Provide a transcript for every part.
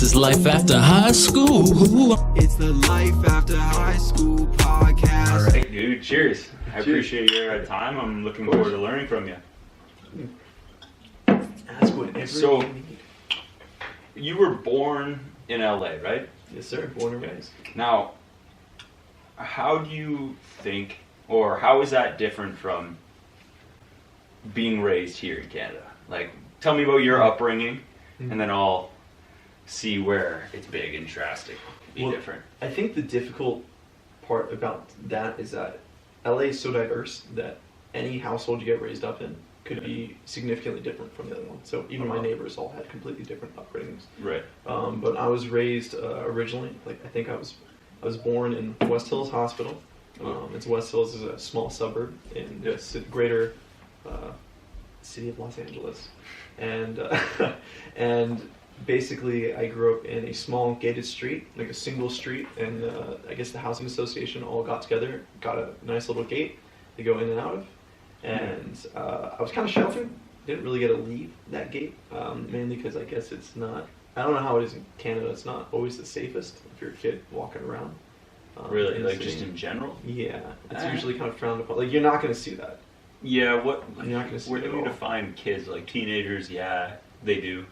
is Life After High School. It's the Life After High School podcast. All right, dude. Cheers. I appreciate your time. I'm looking forward to learning from you. Ask whatever So- you need. You were born in LA, right? Yes, sir. Born and raised. Now, how do you think, or how is that different from being raised here in Canada? Like, tell me about your upbringing, and then I'll see where it's big and drastic. Be different. I think the difficult part about that is that LA is so diverse that any household you get raised up in could be significantly different from the other one. So even my neighbors all had completely different upbringings. Right. But I was raised originally, like I think I was born in West Hills Hospital. It's West Hills is a small suburb in the greater city of Los Angeles, and and basically I grew up in a small gated street, like a single street, and I guess the housing association all got together, got a nice little gate to go in and out of, and I was kind of sheltered. Didn't really get to leave that gate, mainly because I guess it's not. I don't know how it is in Canada. It's not always the safest if you're a kid walking around. Really? in the Like, city. just in general? Yeah, it's usually kind of frowned upon. Like, you're not going to see that. Yeah, what? You're not going to see Where it do at we all. define kids? Like, teenagers, yeah, they do.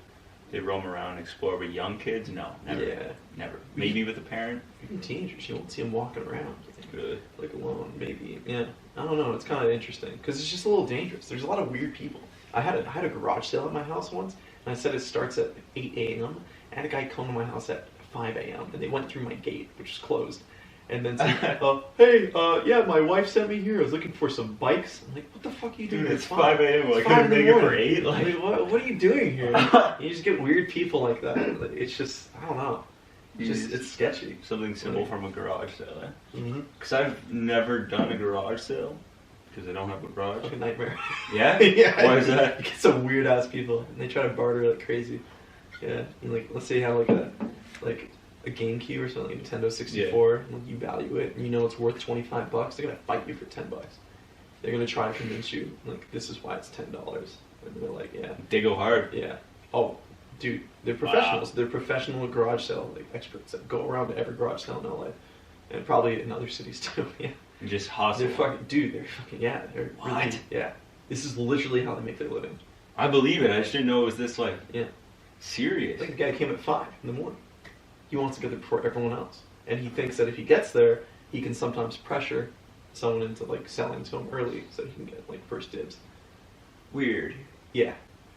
They roam around, explore, but young kids, no, never. Yeah. Never. Maybe with a parent. Even teenagers, you won't see them walking around. Really? Like alone, maybe. Yeah, I don't know. It's kind of interesting because it's just a little dangerous. There's a lot of weird people. I had a garage sale at my house once, and I said it starts at 8 a.m. I had a guy come to my house at 5 a.m. and they went through my gate, which was closed, and then said, "Hey, yeah, my wife sent me here. I was looking for some bikes." I'm like, "What the fuck are you doing?" Dude, it's 5 a.m. It's I 5 couldn't in the make it for morning. 8. Like, Like, what are you doing here? You just get weird people like that. It's just, I don't know. It's sketchy. something simple from a garage sale, eh? Mm-hmm. Because I've never done a garage sale, because I don't have a garage. Fucking nightmare. Yeah? Yeah. Why is that? You get some weird ass people, and they try to barter like crazy. Yeah, and like let's say you have like a GameCube or something, like Nintendo 64, and like, you value it, and you know it's worth $25. They're gonna fight you for $10. They're gonna try to convince you like this is why it's $10, and they're like, yeah, They go hard. yeah. Oh, dude, they're professionals. They're professional garage sale like experts that go around to every garage sale in LA, and probably in other cities too. Yeah. And just hustle. They're fucking, dude. They're fucking, yeah. They're really, What? yeah. This is literally how they make their living. I believe it. I just didn't know it was this, like, Yeah. serious. Like the guy came at 5 in the morning. He wants to get there before everyone else, and he thinks that if he gets there, he can sometimes pressure someone into like selling to him early so he can get like first dibs. Weird. Yeah.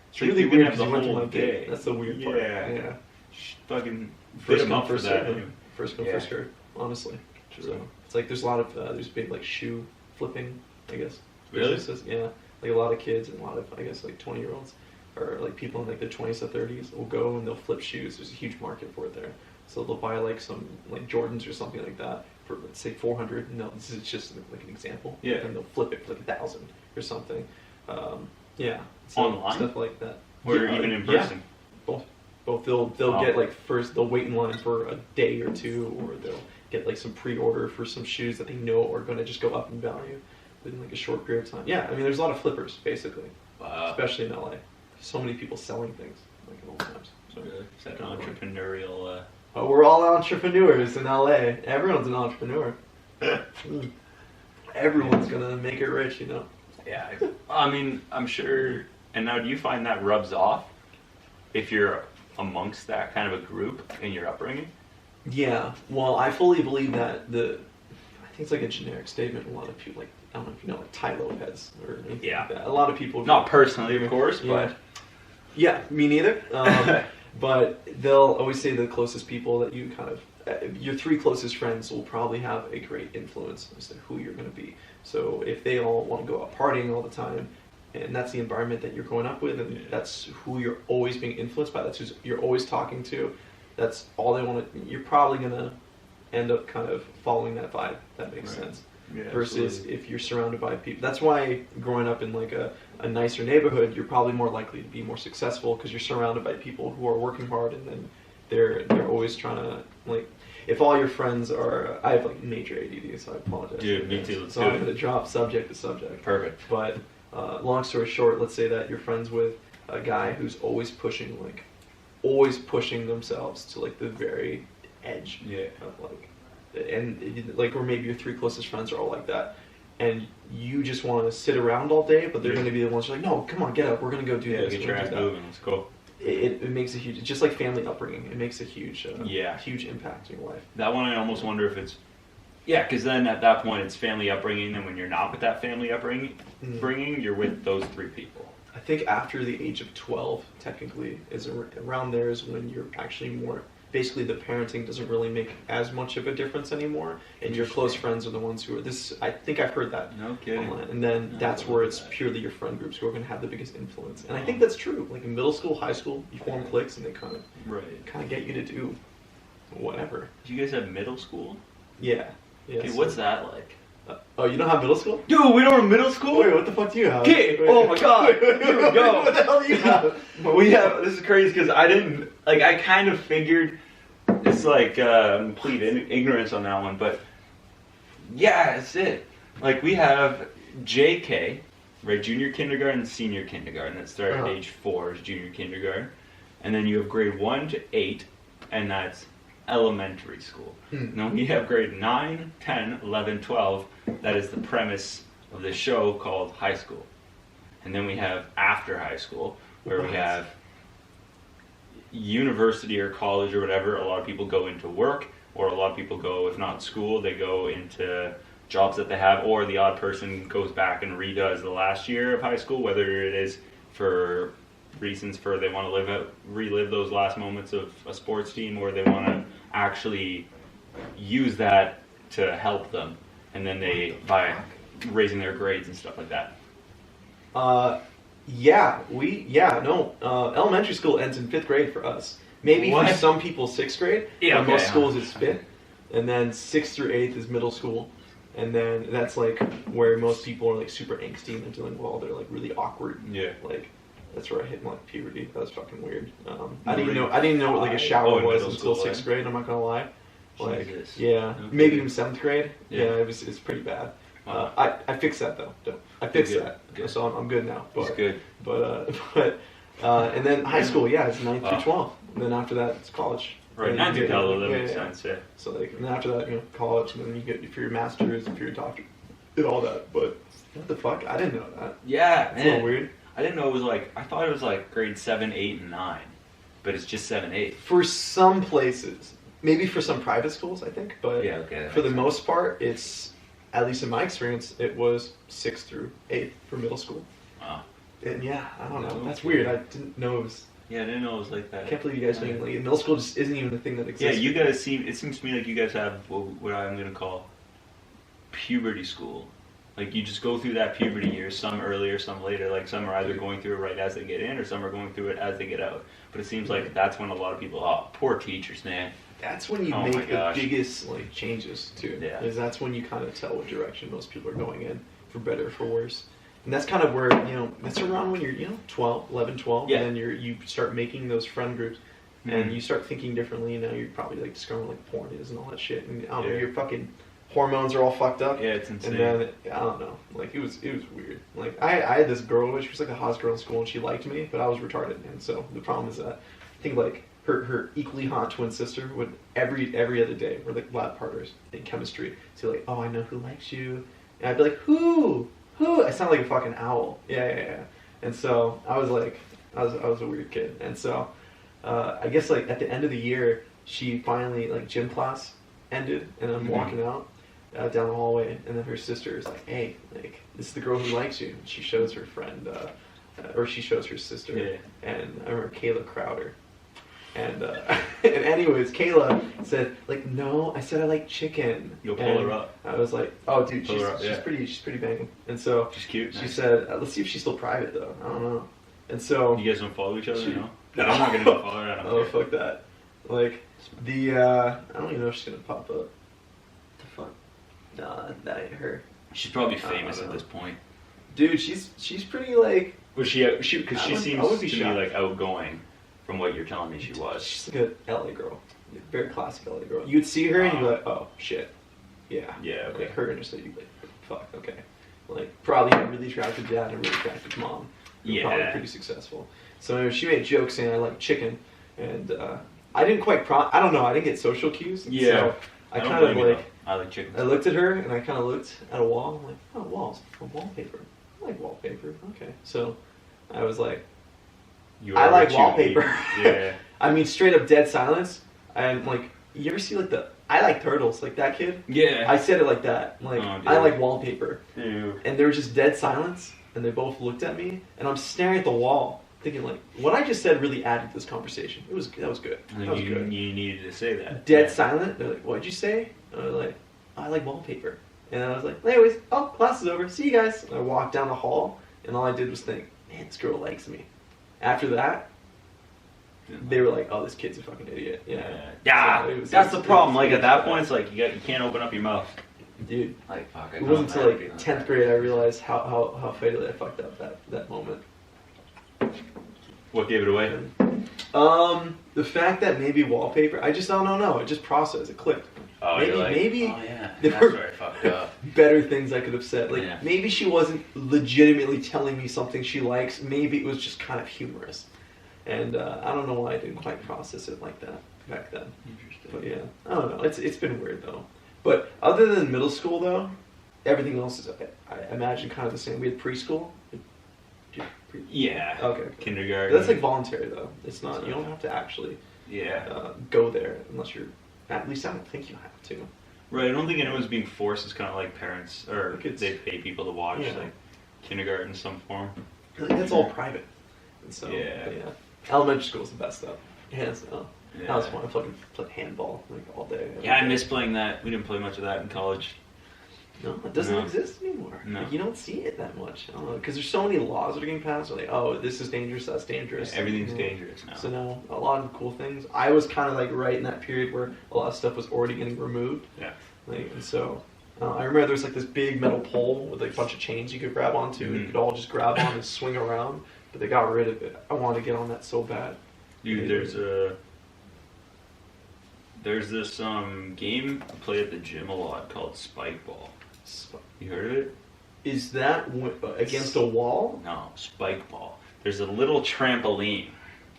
It's So you really can weird have because the he went to whole my gate. day. That's the weird part. Yeah. Yeah. Fucking fit First him come, up for first that. serve. First come, Yeah. first serve. Honestly. True. So it's like there's a lot of there's big like shoe flipping, I guess. Really? businesses. Yeah, like a lot of kids and a lot of I guess like 20-year-olds or like people in like their 20s to 30s will go and they'll flip shoes. There's a huge market for it there. So they'll buy like some like Jordans or something like that for let's say 400. No, this is just like an example. Yeah. And they'll flip it for like 1,000 or something. Yeah. So Online? stuff like that. Or Yeah, even in yeah. person. Both. They'll Oh. get like first they'll wait in line for a day or two, or they'll get like some pre-order for some shoes that they know are going to just go up in value within like a short period of time. Yeah, I mean there's a lot of flippers basically, Wow. especially in LA. So many people selling things like at all times. So. Really? Is that an entrepreneurial, Oh, we're all entrepreneurs in LA. Everyone's an entrepreneur. Everyone's gonna make it rich, you know. Yeah. I mean, I'm sure. And now, do you find that rubs off if you're amongst that kind of a group in your upbringing? Yeah, well, I fully believe that I think it's like a generic statement. A lot of people, like, I don't know if you know, like Ty Lopez or anything Yeah. like that. A lot of people. Not personally, of course, Yeah. but Yeah, me neither. But they'll always say the closest people that you kind of, your 3 closest friends will probably have a great influence as to who you're going to be. So if they all want to go out partying all the time, and that's the environment that you're growing up with, and that's who you're always being influenced by, that's who you're always talking to, that's all they want to, you're probably going to end up kind of following that vibe. That makes Right. sense. yeah, Versus absolutely. if you're surrounded by people. That's why growing up in like a nicer neighborhood, you're probably more likely to be more successful because you're surrounded by people who are working hard, and then they're always trying to like. If all your friends are, I have like major ADD, so I apologize. Dude, me too. Let's So do I'm it. gonna drop subject to subject. Perfect. But long story short, let's say that you're friends with a guy who's always pushing like always pushing themselves to like the very edge Yeah. of like, and like, or maybe your three closest friends are all like that, and you just want to sit around all day, but they're going to be the ones who are like, no, come on, get up, we're going to go do Yeah, this. get we're your gonna ass do that. moving. Let's go. It makes a huge, just like family upbringing, it makes a huge, Yeah. huge impact in your life. That one, I almost wonder if it's, yeah, because then at that point it's family upbringing, and when you're not with that family upbringing, you're with those three people. I think after the age of 12, technically, is around there is when you're actually more, basically the parenting doesn't really make as much of a difference anymore, and your close friends are the ones who are, this, I think I've heard that No kidding. online, and then No, that's I where love it's that. purely your friend groups who are going to have the biggest influence. And I think that's true. Like in middle school, high school, you form cliques and they kind Right. of get you to do whatever. Do you guys have middle school? Yeah. Yeah. Okay, so- what's that like? Oh, you don't have middle school? Dude, we don't have middle school? Wait, what the fuck do you have? Okay, Wait. oh my God, here we go. What the hell do you have? But we have, this is crazy because I didn't, like, I kind of figured, it's like complete ignorance on that one, but yeah, it's it. Like, we have JK, right, junior kindergarten, senior kindergarten, that start at Uh-huh. age 4 is junior kindergarten, and then you have grade 1 to 8, and that's elementary school. Hmm. Then we have grade 9, 10, 11, 12, that is the premise of this show called high school. And then we have after high school, where we What? have university or college or whatever. A lot of people go into work, or a lot of people go, if not school, they go into jobs that they have, or the odd person goes back and redoes the last year of high school, whether it is for reasons for they want to relive those last moments of a sports team, or they want to actually use that to help them, and then they by raising their grades and stuff like that. Elementary school ends in 5th grade for us. Maybe What? for some people 6th grade. Yeah, but most okay. schools it's 5th, and then 6th through 8th is middle school, and then that's like where most people are like super angsty and they're dealing with all their like really awkward. Yeah. Like that's where I hit like puberty. That was fucking weird. I Really? didn't even know what like a shower Oh, in was middle until school, 6th grade. I'm not gonna lie. Like Jesus. yeah, Okay. maybe even 7th grade. Yeah. Yeah, it's pretty bad. Wow. I fixed that though. I fixed Good, that, good. so I'm good now. It's good. And then high school, yeah, it's 9th Wow. through 12. And then after that, it's college. Right, And 9 you to get- 12, that yeah, makes yeah. sense, yeah. So like, and then after that, college, and then you get for your master's, and for your doctorate, and all that. But what the fuck? I didn't know that. Yeah, It's a little man. weird. I didn't know it was like, I thought it was like grade 7, 8, and 9. But it's just 7, 8. For some places, maybe for some private schools, I think, but Yeah, okay. that for the makes most part, it's, at least in my experience, it was 6th through 8th for middle school. sense. Wow. And yeah, I don't know. That's Okay. weird. I didn't know it was. Yeah, I didn't know it was like that. I can't believe you guys think like middle school just isn't even a thing that Yeah, exists. you guys seem, it seems to me like you guys have what I'm going to call puberty school. Like you just go through that puberty year, some earlier, some later. Like some are either going through it right as they get in, or some are going through it as they get out. But it seems like that's when a lot of people, oh, poor teachers, man. That's when you Oh my make the gosh. biggest like changes too. Yeah. Is that's when you kind of tell what direction most people are going in, for better or for worse. And that's kind of where, that's around when you're, 12, 11, 12, Yeah. and then you start making those friend groups, and you start thinking differently, you're probably like discovering like porn is and all that shit, and I don't know, Yeah. your fucking hormones are all fucked up. Yeah, it's insane. And then, I don't know, like it was weird. Like I had this girl, she was like the hottest girl in school, and she liked me, but I was retarded, and so the problem is that I think like her equally hot twin sister would every other day, we're like lab partners in chemistry, so like, oh, I know who likes you, and I'd be like, who? I sound like a fucking owl. Yeah. And so I was like, I was a weird kid, and so I guess like at the end of the year, she finally like gym class ended, and I'm walking out down the hallway, and then her sister is like, hey, like this is the girl who likes you. And she shows her friend, or she shows her sister, Yeah. and I remember Kayla Crowder. And and anyways, Kayla said like, no, I said I like chicken. You'll pull And her up. I was like, oh dude, Pull her up, she's yeah. pretty banging. And so She's cute. she Nice. said, let's see if she's still private though. I don't know. And so You guys don't follow each other, She- no? I'm not going to follow her. I don't oh care. fuck that. Like I don't even know if she's gonna pop up. The fuck? Nah, that ain't her. She's probably I don't famous at know. this point. Dude, she's pretty like Was she? Because she I would seems to be be shocked. like outgoing, from what you're telling me she was. she's like a LA girl. Very classic LA girl. You'd see her and you'd be like, oh shit. Yeah. Yeah. Okay. Like her and her sister, you'd be like, fuck, okay. Like probably a really attractive dad and a really attractive mom. Who were probably Yeah. pretty successful. So she made jokes saying I like chicken, and I didn't quite I don't know. I didn't get social cues. Yeah. So I don't kind of blame you, like. though. I like chicken. I looked at her and I kind of looked at a wall. I'm like, oh, walls, wallpaper. I like wallpaper. Okay, so I was like, You I are like what you wallpaper. eat. Yeah. I mean, straight up dead silence. I'm like, you ever see like I like turtles, like that kid. Yeah. I said it like that. Like, Oh, dude. I like wallpaper. Ew. And there was just dead silence, and they both looked at me, and I'm staring at the wall, thinking like, what I just said really added to this conversation. That was good. I That think was you good. needed to say that. Dead Yeah. silent. They're like, what'd you say? And I was like, I like wallpaper. And I was like, anyways, oh, class is over. See you guys. And I walked down the hall, and all I did was think, man, this girl likes me. After that, they were like, oh, this kid's a fucking idiot. Yeah. Yeah. So it was- That's it the was- problem. it Like was at that bad. point, it's like you can't open up your mouth. Dude, Like fuck. it wasn't until like 10th grade I realized how fatally I fucked up that moment. What gave it away? The fact that maybe wallpaper, I just don't know. It just processed. It clicked. Oh, maybe, you're like, maybe oh yeah, there that's were- where I fucked up. better things I could have said. Like Yeah. maybe she wasn't legitimately telling me something she likes. Maybe it was just kind of humorous. And I don't know why I didn't quite process it like that back then. Interesting. But yeah, I don't know. It's been weird though. But other than middle school though, everything else is I imagine kind of the same. We had preschool. Yeah. Okay. Kindergarten. That's like voluntary though. It's not. You don't have to actually Yeah. go there unless you're. At least I don't think you have to. Right. I don't think anyone's being forced. It's kind of like parents or Like it's- they pay people to watch Yeah. like kindergarten in some form. I think that's all private. And so Yeah. but yeah. Elementary school is the best though. Hands down. Yeah. That was fun. I fucking played handball like all day. every Yeah, I day. miss playing that. We didn't play much of that in college. No, it doesn't No. exist anymore. No. Like, you don't see it that much. I don't know because there's so many laws that are getting passed. Like, oh, this is dangerous. That's dangerous. Everything's Yeah. dangerous now. So now a lot of cool things. I was kind of like right in that period where a lot of stuff was already getting removed. Yeah. Like, and so I remember there was like this big metal pole with like a bunch of chains you could grab onto, and you Mhm. could all just grab on and swing around. But they got rid of it. I wanted to get on that so bad. Dude, there's this game I play at the gym a lot called Spike Ball. You heard of it? Is that against a wall? No, Spike Ball. There's a little trampoline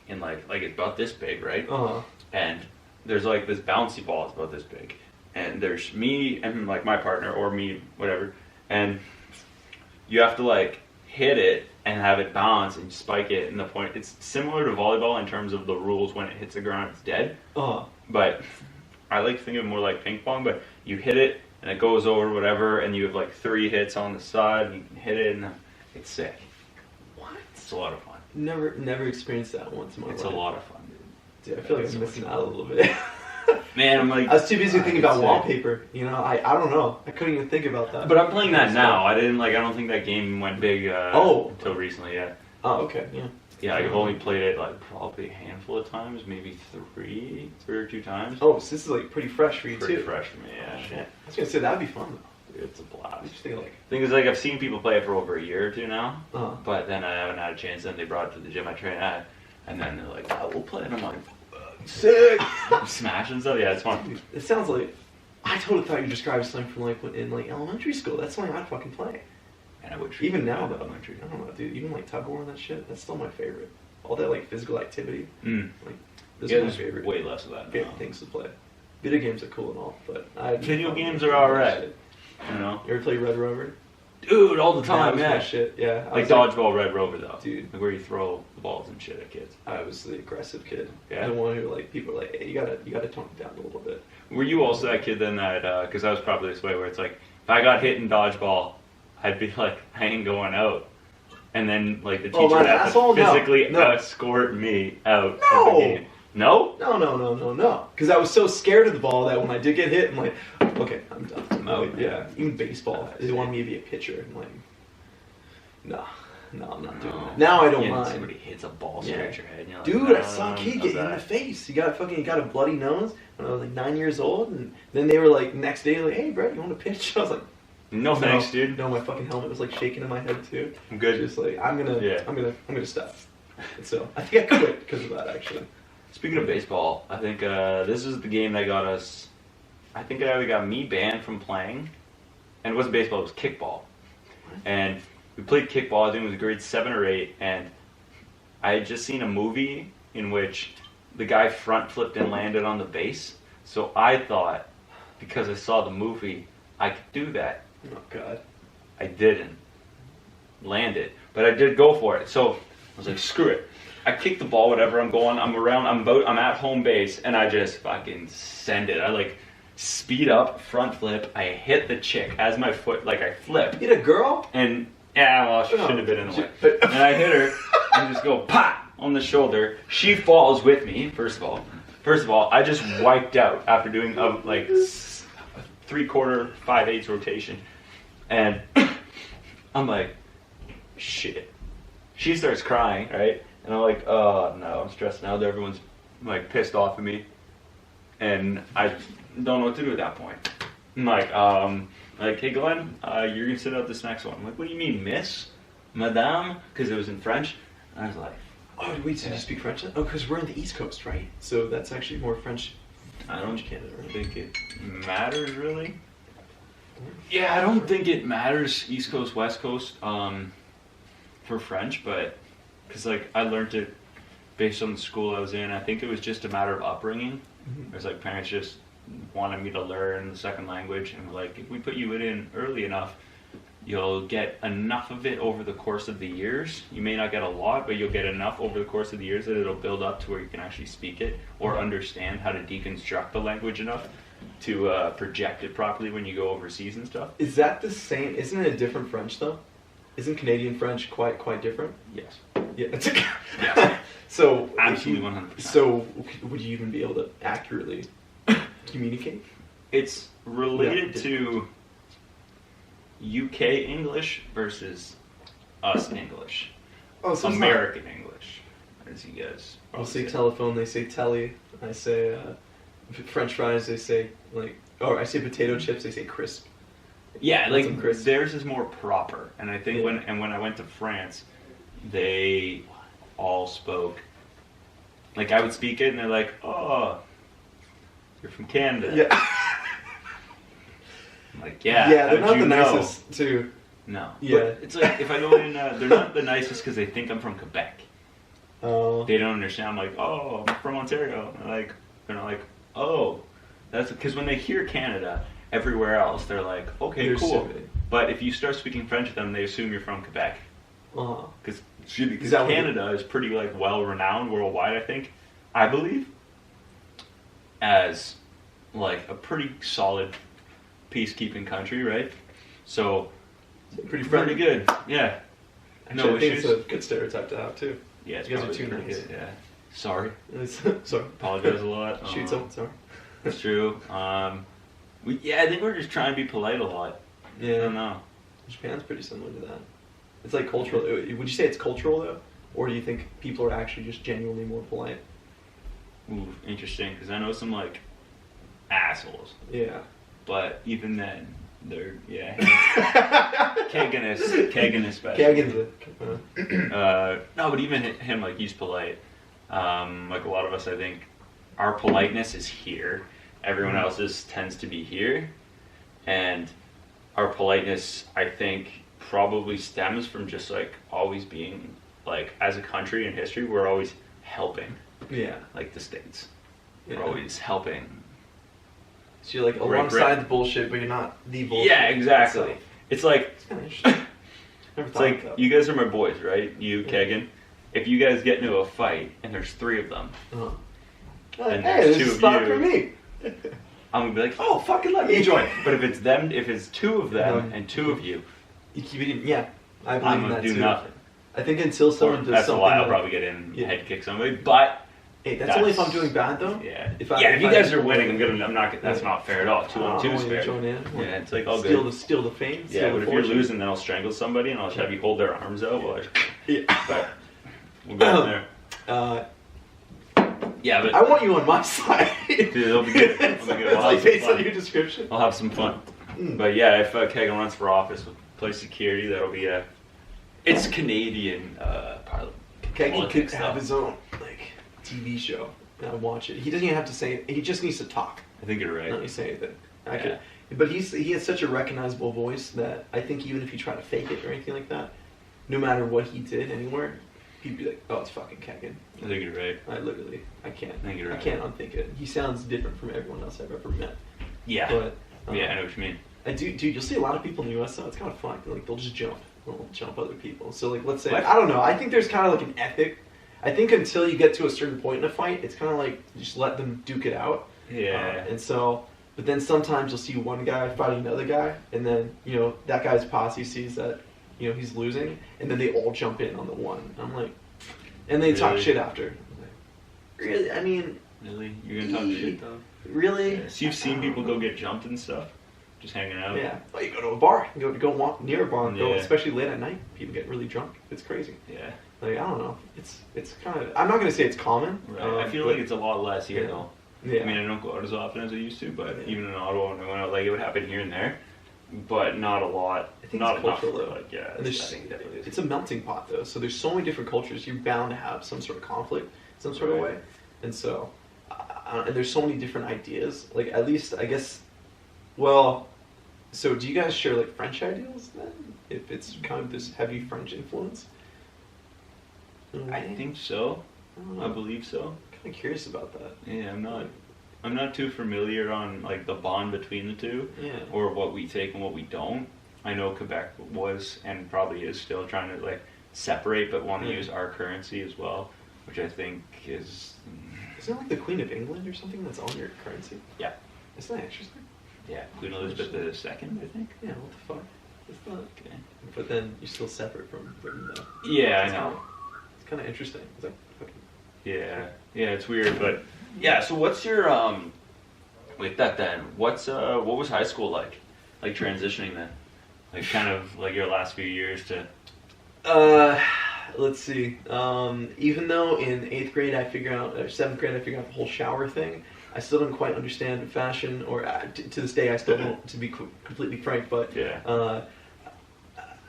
in like it's about this big, right? Uh-huh. And there's like this bouncy ball that's about this big. And there's me and like my partner or me, whatever. And you have to like hit it and have it bounce and spike it. And the point, it's similar to volleyball in terms of the rules. When it hits the ground, it's dead. Uh-huh. But I like to think of it more like ping pong. But you hit it and it goes over whatever, and you have like 3 hits on the side. And you can hit it, and it's sick. What? It's a lot of fun. Never experienced that once in my It's life. a lot of fun, dude. Dude, I feel like It's I'm so missing much out a little bit. Man, I'm like I was too busy thinking about it's sick. wallpaper. You know, I don't know. I couldn't even think about that. But I'm playing that now. I don't think that game went big until recently yet. Oh, okay, yeah. Yeah, I've only played it like probably a handful of times, maybe three or 2 times. Oh, so this is like pretty fresh for you Pretty too. fresh for me, yeah. Oh, shit. I was gonna say that'd be fun though. It's a blast. I just think like, Thing is, like, I've seen people play it for over a year or 2 now, uh, but then I haven't had a chance. Then they brought it to the gym I train at, and then they're like, "Oh, we'll play," and I'm like, sick. smashing stuff. Yeah, it's fun. It sounds like I totally thought you described something from like in like elementary school. That's something I'd fucking play. And I would Even now though. though, I don't know, dude. Even like tug of war and that shit. That's still my favorite. All that like physical activity. Mm. Like this Yeah, is my there's favorite. way less of that Favorite now. things to play. Video games are cool and all, but Video games are alright. You know, You ever play Red Rover? dude, all the That time, was my yeah. shit. Yeah. I Like was dodgeball, Red Rover, though, Dude. like where you throw the balls and shit at kids. I was the aggressive kid. Yeah? The one who like people are like, hey, you gotta tone it down a little bit. Were you also that kid then that, because I was probably this way, where it's like, if I got hit in dodgeball, I'd be like, I ain't going out. And then, like, the Oh, teacher my would have asshole? to No. physically No. escort me out. No. Of the game. No? No. Because I was so scared of the ball that when I did get hit, I'm like, okay, I'm done. Oh, Like, yeah. Even baseball, they wanted me to be a pitcher. I'm like, no, I'm not doing that. Now I don't Yeah, mind. Somebody hits a ball Yeah. straight at your head, and you're like, Dude, no, I saw a kid not get in the that. face. He got a bloody nose when I was like 9 years old, and then they were like next day like, hey, Brett, you want to pitch? I was like, No thanks, dude. No, my fucking helmet was like shaking in my head too. I'm good. Just like I'm gonna stop. And so I think I quit because of that actually. Speaking of baseball, I think this is the game that got us. I think it either got me banned from playing, and it wasn't baseball; it was kickball. And we played kickball. I think it was grade 7 or 8, and I had just seen a movie in which the guy front flipped and landed on the base. So I thought, because I saw the movie, I could do that. Oh God. I didn't land it, but I did go for it. So I was like, screw it. I kicked the ball, whatever. I'm at home base, and I just fucking send it. I like speed up, front flip. I hit the chick as my foot, like I flipped. You hit a girl? And yeah, well, she shouldn't have been in the way. And I hit her and just go pop on the shoulder. She falls with me. First of all, I just wiped out after doing a like 3/4, 5/8 rotation, and I'm like, shit. She starts crying, right? And I'm like, oh no, I'm stressed now. Everyone's like pissed off at me, and I don't know what to do at that point. I'm like, hey Glenn, you're gonna sit out this next one. I'm like, what do you mean, miss? Madame? Because it was in French. And I was like, Oh, wait, so you speak French then? Oh, because we're in the East Coast, right? So that's actually more French. I don't Canada, right? think it matters really. Yeah, I don't think it matters East Coast, West Coast for French, but because like I learned it based on the school I was in. I think it was just a matter of upbringing. Mhm. It was like parents just wanted me to learn the second language, and were like, if we put you in early enough, you'll get enough of it over the course of the years. You may not get a lot, but you'll get enough over the course of the years that it'll build up to where you can actually speak it or understand how to deconstruct the language enough to project it properly when you go overseas and stuff. Is that the same? Isn't it a different French though? Isn't Canadian French quite different? Yes. Yeah. It's Yeah. So Absolutely 100%. So would you even be able to accurately communicate? It's related Yeah. to UK English versus us English. Oh, so American English, as you guys. I'll say telephone, they say telly. I say French fries, they say like, or I say potato chips, they say crisp. Yeah, That's like some crisp. theirs is more proper, and I think Yeah. when I went to France, they all spoke. Like I would speak it, and they're like, "Oh, you're from Canada." Yeah. I'm like, yeah. Yeah, they're how'd not you the know? nicest too. No. Yeah. But it's like if I go in, they're not the nicest because they think I'm from Quebec. They don't understand. I'm like, oh, I'm from Ontario. And they're not like, oh, that's because when they hear Canada everywhere else, they're like, okay, They're cool. assuming. But if you start speaking French with them, they assume you're from Quebec because Is that what Canada is pretty like well renowned worldwide. I think, I believe, as like a pretty solid peacekeeping country, right? So pretty pretty friendly. good, yeah. Actually, No I think issues. it's a good stereotype to have too. Yeah, it's You guys are probably too pretty nice. good, yeah. Sorry, Sorry. apologize a lot. Shoot someone. Sorry. That's true. I think we're just trying to be polite a lot. I don't know. Japan's pretty similar to that. It's like cultural. Would you say it's cultural though, or do you think people are actually just genuinely more polite? Ooh, interesting. Because I know some like assholes, Yeah. but even then, they're Kagan especially. Kagan's No, but even him, like he's polite. Like a lot of us, I think, our politeness is here. Everyone else's tends to be here, and our politeness, I think, probably stems from just like always being like as a country in history, we're always helping. Yeah. Like the States, Yeah. we're always helping. So you're like Right, alongside right. the bullshit, but you're not the bullshit. Yeah, exactly. itself. It's like It's kind of interesting. Never it's thought like of that. you guys are my boys, right? You, Yeah. Kagan. If you guys get into a fight and there's 3 of them, Uh-huh. And Hey, there's this 2 is of spot you. for me. I'm gonna be like, oh, fucking let me join. But if it's 2 of them No. and 2 of you, You keep it in, yeah, I believe I'm in gonna that do too. nothing. I think until Or someone does that's something. why I'll that- probably get in Yeah. head kick somebody. But Hey, that's only if I'm doing bad though. yeah, If if you I- guys are winning, I'm not. That's Yeah. not fair at all. 2 on 2 is you fair. join in. Yeah, it's like all steal good. steal the fame. Yeah, steal but the if you're fortune. losing, then I'll strangle somebody and I'll just have you hold their arms out while I. Yeah. But we'll go from there. Uh, Yeah, but I want you on my side. Dude, it'll be good. it's It'll be good. it's We'll like have some based on fun. your description. I'll have some fun. Mm. But yeah, if Kagan runs for office with place security, that'll be a. It's Canadian parliament. Kagan could Politics, have though. his own like TV show. And I watch it. He doesn't even have to say it. He just needs to talk. I think you're Not right. really say anything. Yeah. But he has such a recognizable voice that I think even if he tried to fake it or anything like that, no matter what he did anywhere, he'd be like, "Oh, it's fucking Kegan." I think you're right. I can't. I think you're right. I can't unthink it. He sounds different from everyone else I've ever met. Yeah. But Yeah, I know what you mean. I do, dude. You'll see a lot of people in the U.S. though. It's kind of fun. Like they'll just jump. They'll jump other people. So like, let's say What? I don't know. I think there's kind of like an ethic. I think until you get to a certain point in a fight, it's kind of like you just let them duke it out. Yeah. And so, but then sometimes you'll see one guy fighting another guy, and then that guy's posse sees that he's losing, and then they all jump in on the one. I'm like, and they talk Really? shit after. I'm like, really? I mean, Really? You're gonna talk shit though? really? Yeah. So you've seen people go get jumped and stuff? Just hanging out? Yeah. Well, you go to a bar. You go walk near a bar, and go, Yeah. especially late at night. People get really drunk. It's crazy. Yeah. Like I don't know. It's kind of. I'm not gonna say it's common. Right. I feel but- like it's a lot less here Yeah. though. Yeah. I mean, I don't go out as often as I used to, but Yeah. even in Ottawa when I went out, like it would happen here and there, but not a lot. I think not it's enough cultural for, though. like, yeah. And I there's, think it definitely is. it's a melting pot though, so there's so many different cultures. You're bound to have some sort of conflict, some sort of Right. way, and so, and there's so many different ideas. Like at least I guess, well, so do you guys share like French ideals then? If it's kind of this heavy French influence. I think so. I'm I believe so. kind of curious about that. Yeah, I'm not too familiar on like the bond between the two, Yeah. or what we take and what we don't. I know Quebec was and probably is still trying to like separate, but want to Yeah. use our currency as well, which I think is Isn't it like the Queen of England or something that's on your currency? yeah, Isn't that interesting? yeah, Queen Elizabeth II, I think. Yeah. What the fuck? It's not. Okay. But then you're still separate from Britain though. Yeah, I It's know. It's kind of interesting. It's like fucking. Yeah, yeah, it's weird, but yeah. So what's your with that then? What was high school like? Like transitioning then, like kind of like your last few years to. Let's see. Even though in 8th grade I figured out, or 7th grade I figured out the whole shower thing, I still don't quite understand fashion, or to this day I still don't, to be completely frank. But Yeah.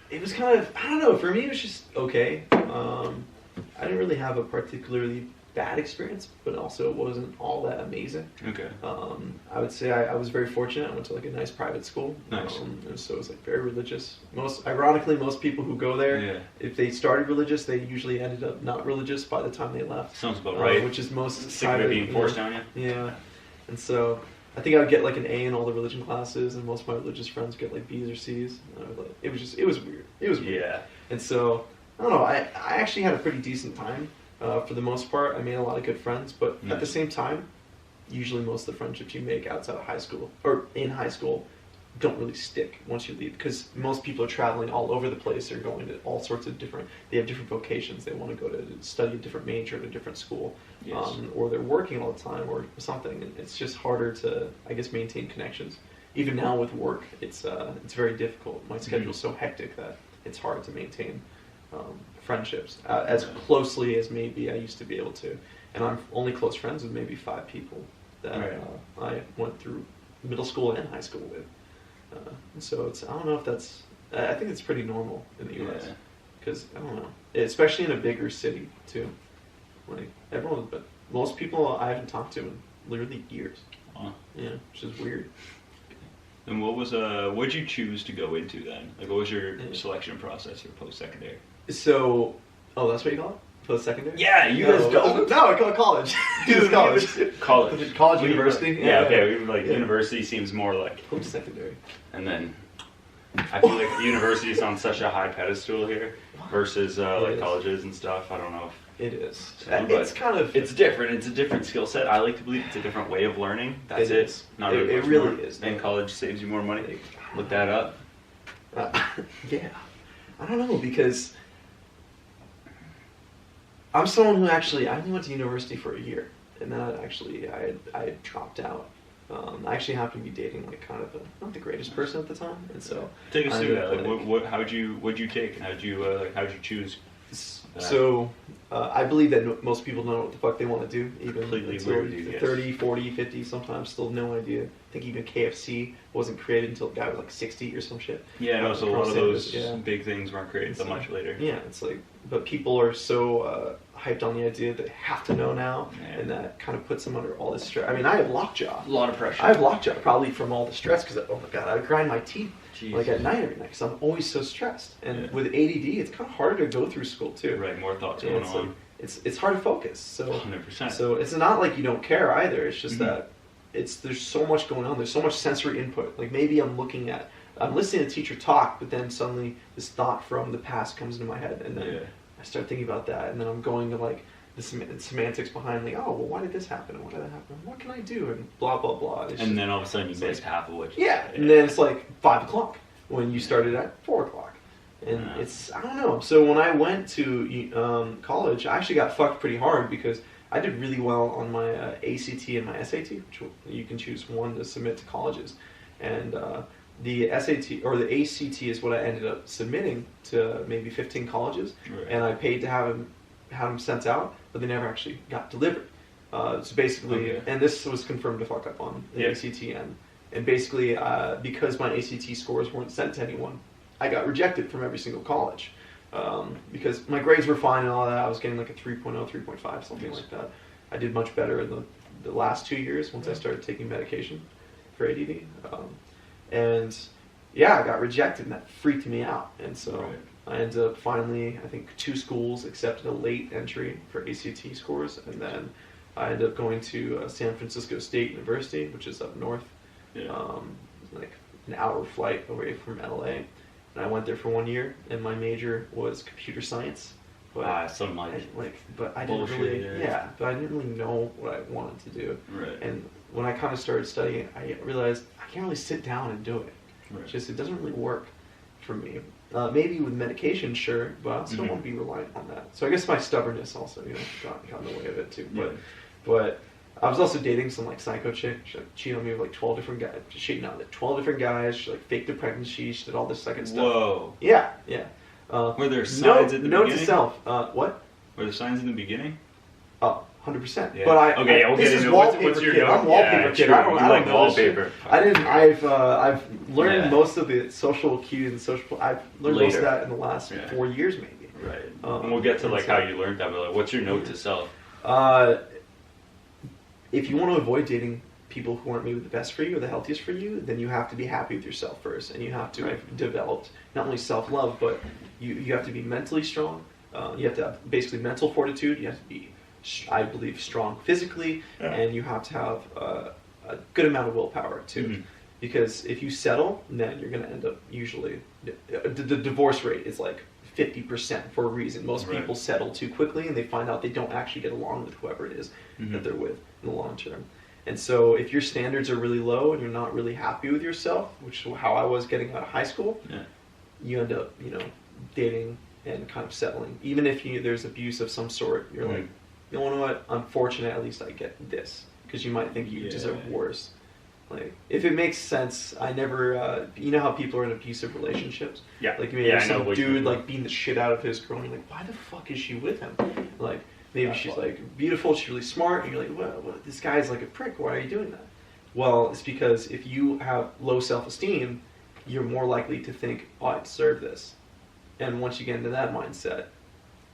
it was kind of, I don't know. For me, it was just okay. I didn't really have a particularly bad experience, but also it wasn't all that amazing. Okay. I would say I was very fortunate. I went to like a nice private school. Nice. And so it was like very religious. Ironically, most people who go there, Yeah. if they started religious, they usually ended up not religious by the time they left. Sounds about right. Which is most Sick of it private, being forced on you. Yeah. And so I think I would get like an A in all the religion classes, and most of my religious friends get like B's or C's. And I was like, it was weird. It was weird. Yeah. And so I don't know. I actually had a pretty decent time. For the most part, I made a lot of good friends, but at the Nice. same time, usually most of the friendships you make outside of high school or in high school don't really stick once you leave, because most people are traveling all over the place. They're going to all sorts of different. They have different vocations. They want to go to study a different major at a different school, Yes. or they're working all the time or something. And it's just harder to, I guess, maintain connections. Even now with work, it's very difficult. My schedule's so hectic that it's hard to maintain friendships as closely as maybe I used to be able to. And I'm only close friends with maybe 5 people that Right. I went through middle school and high school with. And so I don't know if that's, I think it's pretty normal in the U.S. Yeah. Because, I don't know, especially in a bigger city too. Like everyone, but most people I haven't talked to in literally years. Huh. Yeah, which is weird. And what'd you choose to go into then? Like, what was your Yeah. selection process for post-secondary? So, that's what you call it? Post-secondary? Yeah, you guys don't. No, I call it college. Dude, college. College. College, university? Yeah, Yeah. okay. We were like Yeah. university seems more like, Post-secondary. and then I feel like university is on such a high pedestal here versus It like is. colleges and stuff. I don't know. It is. But It's kind of. It's different. It's a different skill set. I like to believe it's a different way of learning. That's It it. is. Not It- really. it much really more. is. And college saves you more money. Look that up. Yeah. I don't know, because I'm someone who actually, I only went to university for a year, and then I had dropped out. I actually happened to be dating like kind of not the greatest person at the time, and so Take us I through ended that. up, Like, what'd you take? And how'd you choose? So, I believe that most people don't know what the fuck they want to do, even Completely until weird, dude, yes. 30, 40, 50, sometimes still no idea. I think even KFC wasn't created until the guy was like 60 or some shit. Yeah, no. So a lot of Cross-campus, those yeah. big things weren't created so much later. Yeah, it's like, but people are so hyped on the idea that they have to know now, Yeah. and that kind of puts them under all this stress. I mean, I have lockjaw. A lot of pressure. I have lockjaw probably from all the stress because, oh my god, I would grind my teeth like Jesus. at night every night because I'm always so stressed. And Yeah. with ADD, it's kind of harder to go through school too. Right, more thoughts Yeah, going it's, on. like, it's hard to focus. So 100%. so it's not like you don't care either. It's just Mhm. that there's so much going on. There's so much sensory input. Like maybe I'm listening to the teacher talk, but then suddenly this thought from the past comes into my head, and then Yeah. I start thinking about that, and then I'm going to like the semantics behind, like, oh, well, why did this happen? And why did that happen? What can I do? And blah blah blah. It's And just- then all of a sudden you it's missed like- half of what you yeah, said. and then it's like 5 o'clock when you started at 4 o'clock, and Yeah. it's I don't know. So when I went to college, I actually got fucked pretty hard because I did really well on my ACT and my SAT, which you can choose one to submit to colleges, and the SAT or the ACT is what I ended up submitting to maybe 15 colleges, Right. and I paid to have them sent out, but they never actually got delivered. So basically, Okay. and this was confirmed to fuck up on the Yeah. ACT end. And basically, because my ACT scores weren't sent to anyone, I got rejected from every single college. Because my grades were fine and all that. I was getting like a 3.0, 3.5, something like that. I did much better in the last 2 years once I started taking medication for ADD. And yeah, I got rejected, and that freaked me out. And so Right. I ended up finally, I think 2 schools accepted a late entry for ACT scores, and then I ended up going to San Francisco State University, which is up north, Yeah. like an hour flight away from LA. And I went there for 1 year, and my major was computer science. But Something like but I didn't bullshit, really, yeah. but I didn't really know what I wanted to do. Right. And when I kind of started studying, I realized I can't really sit down and do it. Right. It doesn't really work for me. Maybe with medication, sure, but I still Mhm. won't be reliant on that. So I guess my stubbornness also, got in the way of it too. Yeah. But I was also dating some like psycho chick. She like, cheated on me with like 12 different guys. She cheated on 12 different guys. She like faked a pregnancy. She did all this second stuff. Whoa. Yeah. Were there signs at the note beginning? to self. What? Were there signs in the beginning? Oh, 100%. Yeah. But Okay, we'll this get is into it. What's wallpaper your kid. note? I'm wallpaper Yeah, kid. true. I don't You know like this shit. wallpaper. I've learned Yeah. most of the social cues and I've learned most of Later. that in the last Yeah. 4 years maybe. Right. Um, And we'll get to like so- how you learned that, but like, what's your note to self? If you want to avoid dating people who aren't maybe the best for you or the healthiest for you, then you have to be happy with yourself first, and you have to have developed not only self-love, but you have to be mentally strong. You have to have basically mental fortitude. You have to be, I believe, strong physically, Yeah. and you have to have a good amount of willpower too. Mhm. Because if you settle, then you're going to end up usually the divorce rate is like 50% for a reason. Most Right. people settle too quickly, and they find out they don't actually get along with whoever it is Mhm. that they're with in the long term. And so if your standards are really low and you're not really happy with yourself, which is how I was getting out of high school, Yeah. you end up, dating and kind of settling. Even if there's abuse of some sort, you're Mhm. like, you know what, I'm fortunate at least I get this. Because you might think you Yeah. deserve worse. Like, if it makes sense, I never, you know how people are in abusive relationships? Yeah. Like, maybe Yeah, there's I know some what you dude, mean. like, beating the shit out of his girl, and you're like, why the fuck is she with him? Like, maybe That's she's, why. like, beautiful, she's really smart, and you're like, well, this guy's like a prick, why are you doing that? Well, it's because if you have low self-esteem, you're more likely to think, oh, I deserve this. And once you get into that mindset,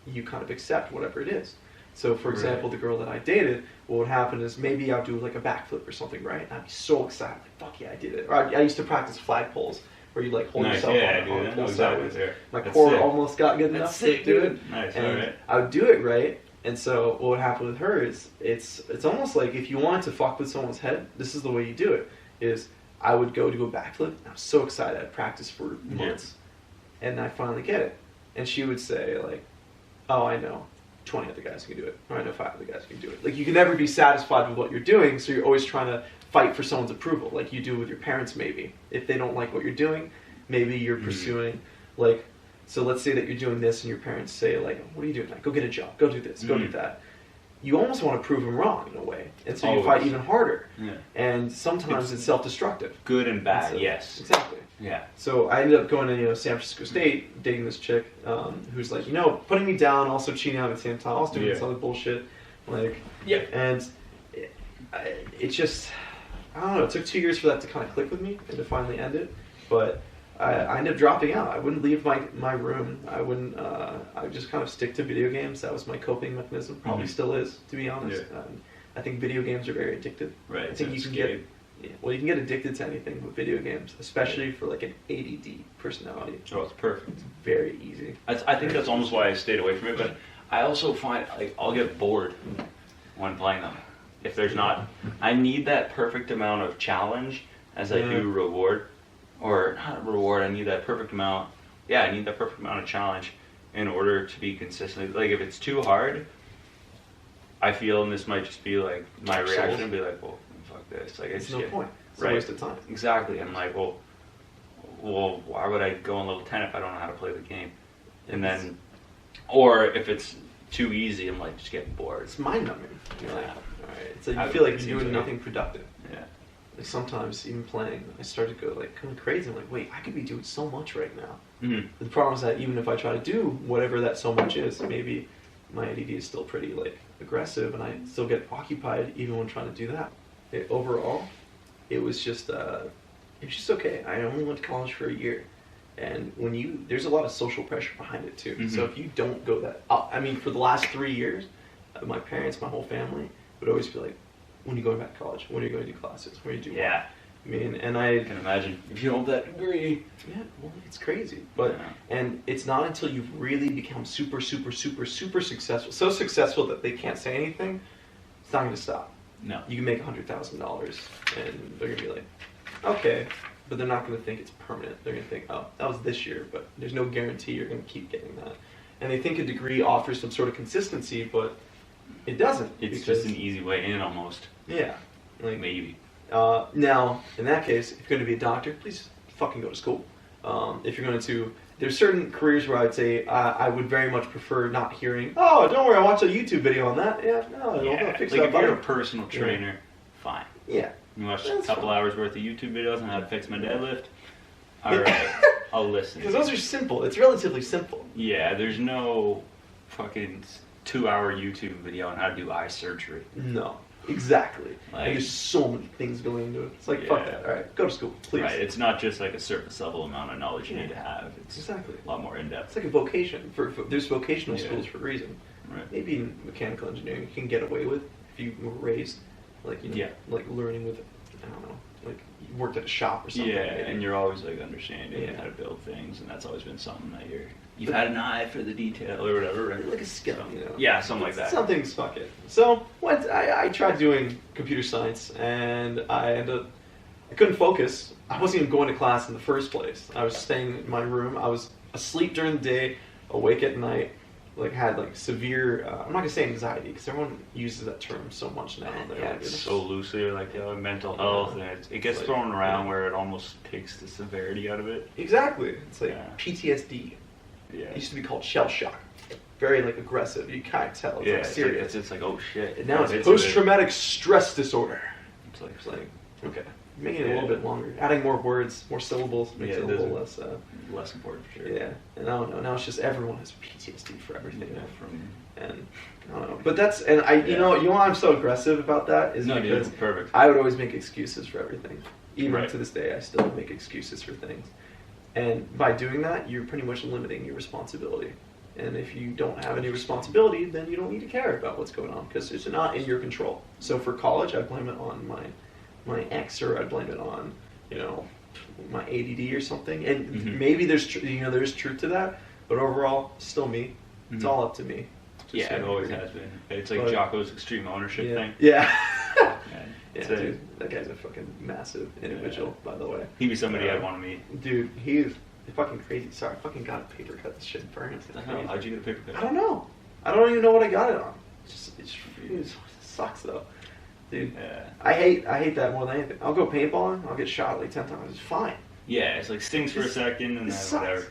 you kind of accept whatever it is. So, for Right. example, the girl that I dated, what would happen is maybe I'd do like a backflip or something, right? And I'd be so excited, like, fuck yeah, I did it. Or I used to practice flag poles, where you like hold Nice. yourself Yeah, on, dude. on I a know pole exactly sideways. there. My That's core sick. almost got good That's enough sick, to do it. dude. Nice, And alright. I would do it, right? And so what would happen with her is it's almost like if you wanted to fuck with someone's head, this is the way you do it. Is I would go to a backflip. And I was so excited. I'd practice for months, and I finally get it. And she would say like, "Oh, I know 20 other guys can do it, or I know 5 other guys can do it." Like, you can never be satisfied with what you're doing, so you're always trying to fight for someone's approval, like you do with your parents. Maybe if they don't like what you're doing, maybe you're pursuing like. So let's say that you're doing this, and your parents say like, "What are you doing? Like, go get a job, go do this, go do that." You almost want to prove them wrong in a way, and so you Always. fight even harder. Yeah. And sometimes it's self-destructive. Good and bad, So- yes. Exactly. Yeah. So I ended up going to San Francisco State, dating this chick who's like, putting me down, also cheating on me at the same time. I was doing this Yeah. other bullshit, like, Yeah. and it just, I don't know. It took 2 years for that to kind of click with me and to finally end it. But I ended up dropping out. I wouldn't leave my room. I wouldn't. I would just kind of stick to video games. That was my coping mechanism. Probably still is, to be honest. Yeah. I think video games are very addictive. Right. I think you can get. Yeah, well, you can get addicted to anything with video games, especially for like an ADD personality. Oh, it's perfect. It's very easy. I think that's almost why I stayed away from it. But I also find like I'll get bored when playing them. If there's not, I need that perfect amount of challenge as I do reward, or not reward. I need that perfect amount. Yeah, I need that perfect amount of challenge in order to be consistent. Like if it's too hard, I feel, and this might just be like my reaction, and be like, well, fuck this. Like It's it's no just point. It's a right. waste of time. Exactly. I'm like, well, why would I go on level 10 if I don't know how to play the game? And then, or if it's too easy, I'm like just getting bored. It's mind numbing. You're like, Yeah. all right. It's like I- you feel like it you're seems doing like- nothing productive. Yeah. Like sometimes even playing, I started to go like kind of crazy. I'm like, wait, I could be doing so much right now. Mm-hmm. The problem is that even if I try to do whatever that so much is, maybe my ADD is still pretty like aggressive, and I still get occupied even when trying to do that. Overall, it was just okay. I only went to college for a year, and there's a lot of social pressure behind it too. So Mhm. if you don't go that, I mean, for the last 3 years, my parents, my whole family would always be like, "When are you going back to college? When are you going to do classes? When are you doing?" Yeah. I mean, and I I can imagine if you don't have that degree. yeah, well, it's crazy. But Yeah. and it's not until you've really become super successful, so successful that they can't say anything. It's not going to stop. No. You can make $100,000, and they're going to be like, okay, but they're not going to think it's permanent. They're going to think, oh, that was this year, but there's no guarantee you're going to keep getting that. And they think a degree offers some sort of consistency, but it doesn't. It's because- just an easy way in almost. yeah, like Maybe. now, in that case, if you're going to be a doctor, please fucking go to school. If you're going to, there's certain careers where I would say I would very much prefer not hearing, oh, don't worry, I watched a YouTube video on that. Yeah, no, Yeah. I'll fix Like that if you're a button. personal trainer, fine. Yeah. You watch a That's couple fine. hours worth of YouTube videos on how to fix my deadlift. All right, I'll listen. Because those are simple. It's relatively simple. Yeah, there's no fucking 2-hour YouTube video on how to do eye surgery. No, exactly. Like- and there's so many things going into it. It's like, fuck Yeah. that. All right, go to school, please. Right, it's not just like a surface level amount of knowledge you need to have. It's Exactly. a lot more in It's depth. like a vocation. There's vocational Yeah. schools for a reason. Right. Maybe in mechanical engineering you can get away with if you were raised, like, you know, Yeah. like learning with, I don't know, like you worked at a shop or something. Yeah, maybe. and you're always like understanding Yeah. how to build things, and that's always been something that you've had an eye for the detail or whatever, right? like a skill, So, you know. Yeah, something like that. Something's fuck it. So I tried doing computer science, and I couldn't focus. I wasn't even going to class in the first place. I was staying in my room. I was asleep during the day, awake at night. Like had like severe. I'm not gonna say anxiety because everyone uses that term so much now. They're Yeah, like, it's so loosely like mental health, and it gets Like, thrown around yeah. where it almost takes the severity out of it. Exactly. It's like Yeah. PTSD. Yeah. It used to be called shell shock. Very like aggressive. You can't tell. It's Yeah, like serious. it's like oh shit. And now it's into it. post-traumatic stress disorder. It's like, It's like, okay, making it a Yeah. little bit longer, adding more words, more syllables makes Yeah, it a it little does. less. less important for sure. Yeah, and I don't know. Now it's just everyone has PTSD for everything, Yeah, from and I don't know. But that's you Yeah. know why I'm so aggressive about that is no, because dude, perfect. I would always make excuses for everything. Even Right. to this day, I still make excuses for things, and by doing that, you're pretty much limiting your responsibility. And if you don't have any responsibility, then you don't need to care about what's going on because it's not in your control. So for college, I blame it on my ex, or I blame it on my ADD or something. And Mhm. maybe there's there's truth to that, but overall, still me. It's Mhm. all up to me. Yeah, it always has been. It's like But- Jocko's extreme ownership Yeah. thing. Yeah. Yeah, Yeah, it's a- dude, that guy's a fucking massive individual, by the way. He'd be somebody I'd want to meet. Dude, he's fucking crazy. Sorry, I fucking got a paper cut. This shit burns. What the hell? How'd you get a paper cut? I don't know. I don't even know what I got it on. It sucks though, dude. Yeah. I hate that more than anything. I'll go paintballing. I'll get shot like 10 times. It's fine. Yeah, it's like stings for a second and It then sucks. whatever.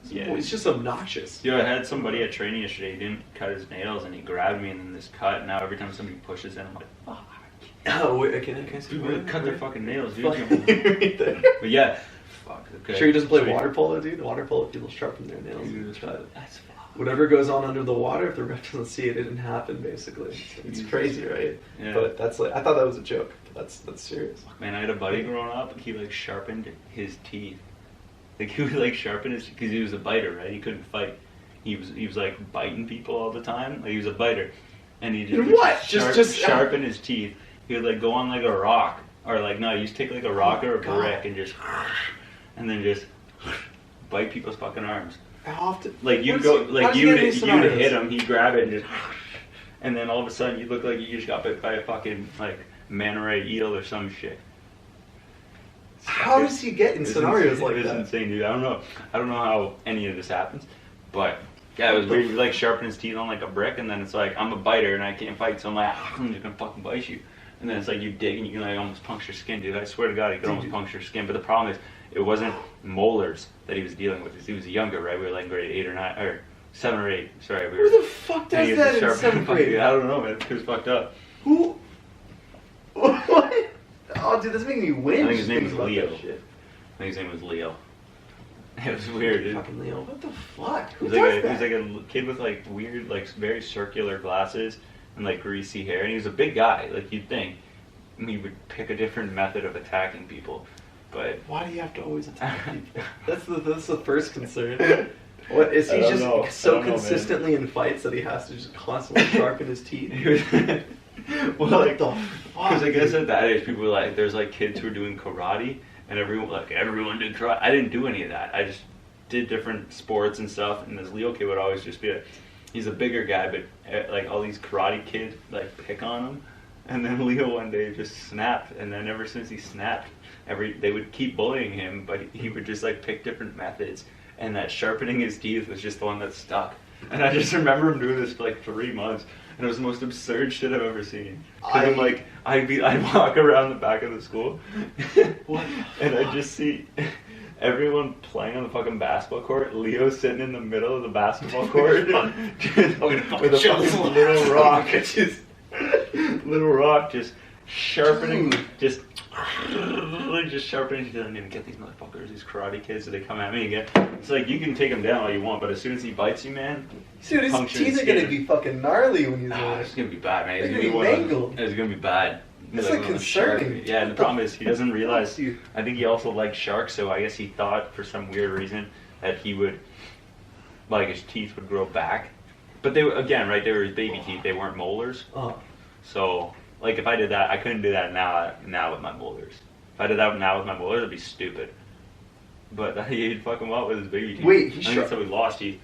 Yeah. It's just obnoxious. Dude, I had somebody at training yesterday. He didn't cut his nails and he grabbed me and then this cut. Now every time somebody pushes in, I'm like, fuck. Oh wait, can I see? People cut their fucking nails, dude. Right there. But yeah. Fuck. Okay. Sure, he doesn't play Sweet. water polo, dude. Water polo people sharpen their nails. Dude, But that's fuck. whatever goes on under the water, if the ref doesn't see it, it didn't happen. Basically, it's Jesus. crazy, right? Yeah. But that's like I thought that was a joke. But that's serious. Man, I had a buddy growing up. He like sharpened his teeth Like he would like sharpen his, because he was a biter, right? He couldn't fight. He was like biting people all the time. Like he was a biter, and he just What? just sharpen his teeth. He would like go on like a rock, or like no, he used to take like a rock or a God. brick and just, and then just bite people's fucking arms. How often? Like you'd What go, is he- like how does he you'd get these hit scenarios? him, he'd grab it and just, and then all of a sudden you look like you just got bit by a fucking like manta ray eel or some shit. How does he get in It's scenarios insane. like It's that? insane, dude. I don't know how any of this happens, but yeah, it was weird. He like sharpen his teeth on like a brick, and then it's like I'm a biter and I can't fight, so I'm like I'm just gonna fucking bite you. And then it's like you dig and you can like almost puncture skin, dude. I swear to God, you could almost puncture skin. But the problem is, it wasn't molars that he was dealing with. He was younger, right? We were like in grade 8 or 9 or 7 or 8. Sorry, we were. Who the fuck and does he was that in sharpening 7th fucking- grade? I don't know, man. It was fucked up. Who? What? Oh, dude, that's making me wince. I think his name was thinking about Leo. that shit. I think his name was Leo. It was weird, dude. Fucking Leo. What the fuck? He Who was does like he that? was like a kid with like weird, like very circular glasses and like greasy hair, and he was a big guy. Like you'd think he would pick a different method of attacking people, but Why do you have to always attack people? That's the first concern. What is I he don't just know. I so don't know, man. consistently in fights that he has to just constantly sharpen his teeth? he was. Well, What like, the fuck? because I guess dude? at that age, people were like, there's like kids who are doing karate, and everyone did karate. I didn't do any of that. I just did different sports and stuff. And this Leo kid would always just be he's a bigger guy, but like all these karate kids like pick on him. And then Leo one day just snapped, and then ever since he snapped, they would keep bullying him, but he would just like pick different methods, and that sharpening his teeth was just the one that stuck. And I just remember him doing this for like 3 months, and it was the most absurd shit I've ever seen. Because I'm like, I'd walk around the back of the school, What? and I'd just see everyone playing on the fucking basketball court. Leo sitting in the middle of the basketball court just with a fucking little rock, little rock, just sharpening, Dude. just sharpening. He doesn't even get these motherfuckers, these karate kids. So they come at me again. It's like you can take him down all you want, but as soon as he bites you, man, Dude, his puncture teeth his are gonna skin. be fucking gnarly when he's It's gonna be bad, man. They're It's gonna be one of those- mangled. It's gonna be bad. That's Like like one of those shark- concerning. Yeah, and the problem is he doesn't realize. you? I think he also likes sharks, so I guess he thought for some weird reason that he would, like, his teeth would grow back. But they were, again, right? They were his baby teeth. They weren't molars. Oh. So, like, if I did that, I couldn't do that now with my molars. If I did that now with my molars, it'd be stupid. But he'd fuck him up with his baby teeth. Wait, I he think that's how he lost teeth.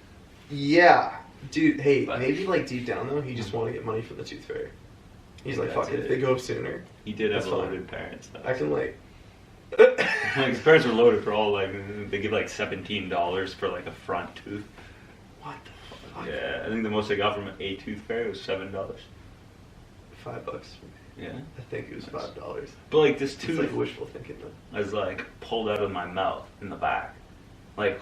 Yeah. Dude, hey, But- maybe like deep down though, he just wanted to get money from the tooth fairy. He's like, That's fuck it, if it. they go sooner, He did have That's fine. loaded parents, though. I can like. Like, his parents were loaded for all, like, they give like $17 for like a front tooth. What the fuck? Yeah, I think the most I got from a tooth fairy was $7. $5. Yeah. I think it was $5. But like this It's tooth like wishful thinking though. was like pulled out of my mouth in the back. Like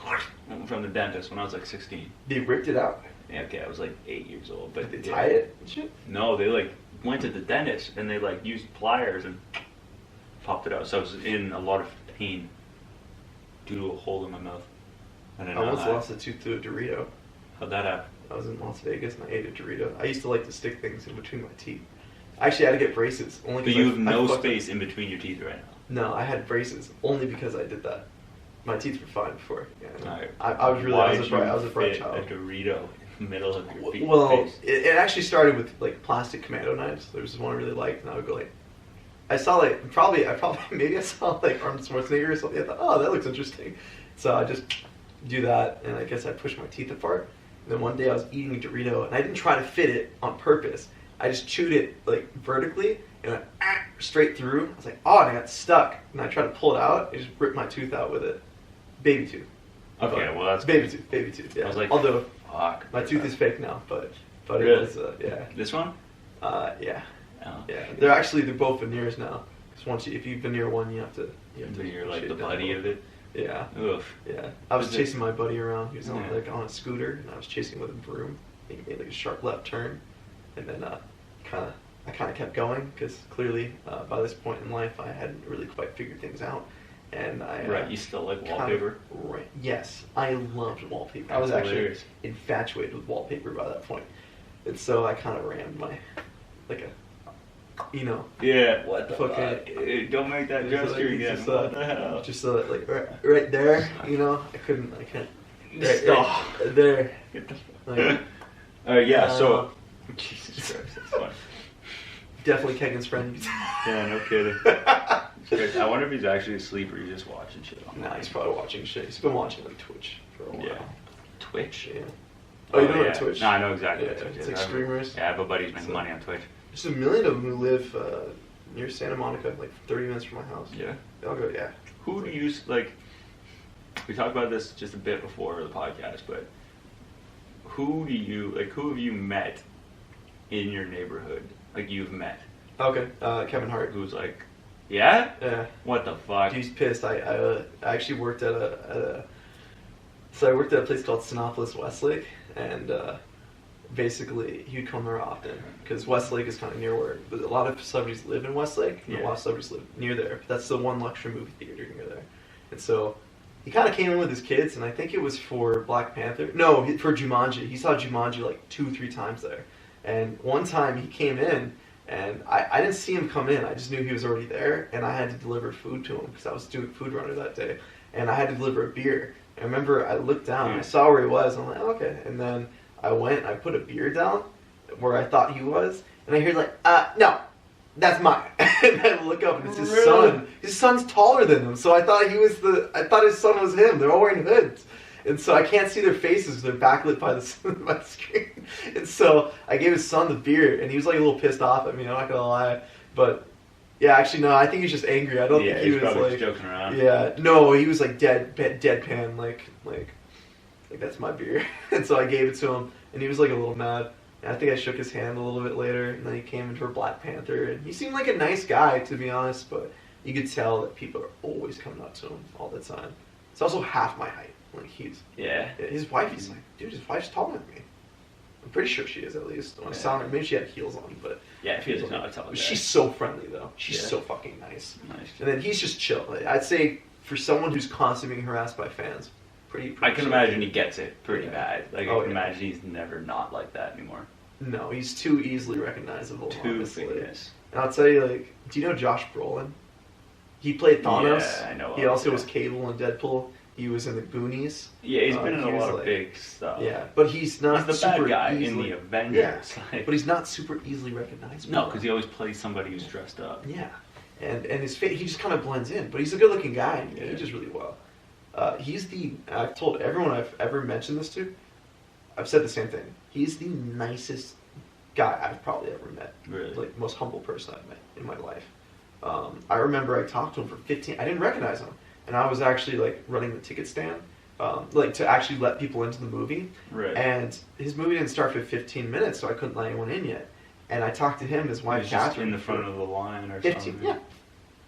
from the dentist when I was like 16. They ripped it out. Yeah, okay, I was like 8 years old. But Did they yeah. tie it and shit? No, they like went to the dentist and they like used pliers and popped it out. So I was in a lot of pain due to a hole in my mouth. I don't I know once how- lost a tooth to a Dorito. how'd that happen. I was in Las Vegas and I ate a Dorito. I used to like to stick things in between my teeth. I actually had to get braces only But because you I- have I no fucked- space in between your teeth right now. No, I had braces only because I did that. My teeth were fine before. Yeah, no. Alright. I was really Why'd I was a bright fit child. a Dorito in the middle of your feet. Well, face? it actually started with like plastic commando knives. There was one I really liked, and I would go like, I saw like maybe I saw like Arnold Schwarzenegger or something. I thought, oh, that looks interesting. So I just do that, and I guess I pushed my teeth apart. And then one day I was eating a Dorito, and I didn't try to fit it on purpose. I just chewed it like vertically and went straight through. I was like, oh, and I got stuck. And I tried to pull it out. I just ripped my tooth out with it. Baby tooth. Okay, But- well that's baby good. tooth. Baby tooth. Yeah. I was like, although fuck. my tooth is fake now, but it Really? was yeah. This one? Yeah. Oh. Yeah, they're both veneers now. Because if you veneer one, you have to. So you're like shave the down buddy both. of it. Yeah, Oof. yeah. I was Is it- chasing my buddy around. He was Yeah. on a scooter, and I was chasing with a broom. He made like a sharp left turn, and then I kind of kept going because clearly by this point in life I hadn't really quite figured things out, and I Right, you still like kind of- wallpaper? right. Yes, I loved wallpaper. I That's was actually hilarious. infatuated with wallpaper by that point, and so I kind of rammed my like you know, Yeah. What the Fucking- fuck? Don't make that It's gesture like- again. it's What the hell? just like right there, you know. I can't. Stop. There. Get the fuck. Like, Yeah. So. Jesus Christ, that's funny. definitely Kegan's friend. Yeah, no kidding. I wonder if he's actually asleep or he's just watching shit. Nah, he's probably watching shit. He's been watching like Twitch for a while. Yeah. Twitch? Yeah. Oh, you know yeah. what Twitch? No, I know exactly Yeah, what Twitch it's is. like I have- streamers. Yeah, I have a buddy who's making So- money on Twitch. There's a million of them who live near Santa Monica, like 30 minutes from my house. Yeah. I'll go, yeah. Who do you, like, we talked about this just a bit before the podcast, but who have you met in your neighborhood? Like, you've met? Okay, Kevin Hart. Who's like, yeah? Yeah. What the fuck? Dude's pissed. I actually worked at so I worked at a place called Sinopolis Westlake, and basically he'd come there often because Westlake is kind of near where a lot of celebrities live in Westlake, and a Yeah. lot of celebrities live near there. But that's the one luxury movie theater near there, and so he kind of came in with his kids, and I think it was for Black Panther. No, for Jumanji. He saw Jumanji like 2-3 times there, and one time he came in. And I didn't see him come in. I just knew he was already there, and I had to deliver food to him because I was doing food runner that day, and I had to deliver a beer. I remember I looked down, and I saw where he was. And I'm like, okay. And then I went, and I put a beer down where I thought he was, and I hear like, no, that's mine. And I look up, and it's his son. His son's taller than him, so I thought I thought his son was him. They're all wearing hoods. And so I can't see their faces; they're backlit by the screen. And so I gave his son the beer, and he was like a little pissed off at me. I'm not gonna lie, but yeah, actually no, I think he's just angry. I don't Yeah, think he he's was probably like just joking around. Yeah, no, he was like deadpan, like that's my beer. And so I gave it to him, and he was like a little mad. And I think I shook his hand a little bit later, and then he came in for Black Panther, and he seemed like a nice guy, to be honest. But you could tell that people are always coming up to him all the time. It's also half my height. Like Yeah. his wife. He's like, dude, his wife's taller than me. I'm pretty sure she is at least. When I saw her, maybe she had heels on, but Yeah, if he doesn't know, tell him. she's so friendly though. She's Yeah. so fucking nice. Nice. And then he's just chill. Like, I'd say for someone who's constantly being harassed by fans, pretty I can chill. imagine he gets it pretty Yeah. bad. Like, Oh, I can yeah. imagine he's never not like that anymore. No, he's too easily recognizable. Too honestly. famous. And I'll tell you, like, do you know Josh Brolin? He played Thanos. Yeah, I know He of, also yeah. was Cable in Deadpool. He was in the Goonies. Yeah, he's been in he a was lot of like- big stuff. Yeah, but he's not He's the super bad guy easily, in the Avengers. Like, but he's not super easily recognizable. no, because he always plays somebody who's dressed up. Yeah, and his face, he just kind of blends in. But he's a good-looking guy, and he Yeah. ages really well. I've told everyone I've ever mentioned this to, I've said the same thing. He's the nicest guy I've probably ever met. Really? Like, most humble person I've met in my life. I remember I talked to him for 15, I didn't recognize him. And I was actually, like, running the ticket stand, like, to actually let people into the movie. Right. And his movie didn't start for 15 minutes, so I couldn't let anyone in yet. And I talked to him, his wife, He's just Catherine. in the front of the line or 15, something. yeah.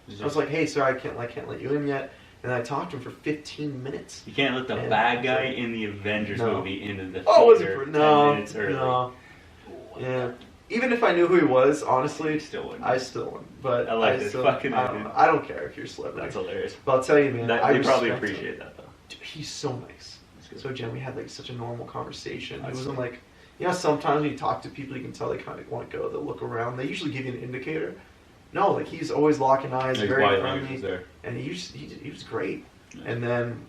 He's I was just- like, hey, sir, I can't let you in yet. And I talked to him for 15 minutes. you can't let the and- bad guy in the Avengers No. movie into the Oh, was it theater for 10 no, minutes early. no. Yeah. Even if I knew who he was, honestly, You still wouldn't. I still wouldn't. But I like this still, fucking I don't, idea. know. I don't care if you're a celebrity. That's hilarious. But I'll tell you, man, That, I they probably respect him. appreciate that though. Dude, he's so nice. That's good. So Jen, we had like such a normal conversation. That's It wasn't good. like, you know, sometimes when you talk to people, you can tell they kind of want to go. They'll look around. They usually give you an indicator. No, like he's always locking eyes, His very body friendly, language is there. and he was great. Yeah. And then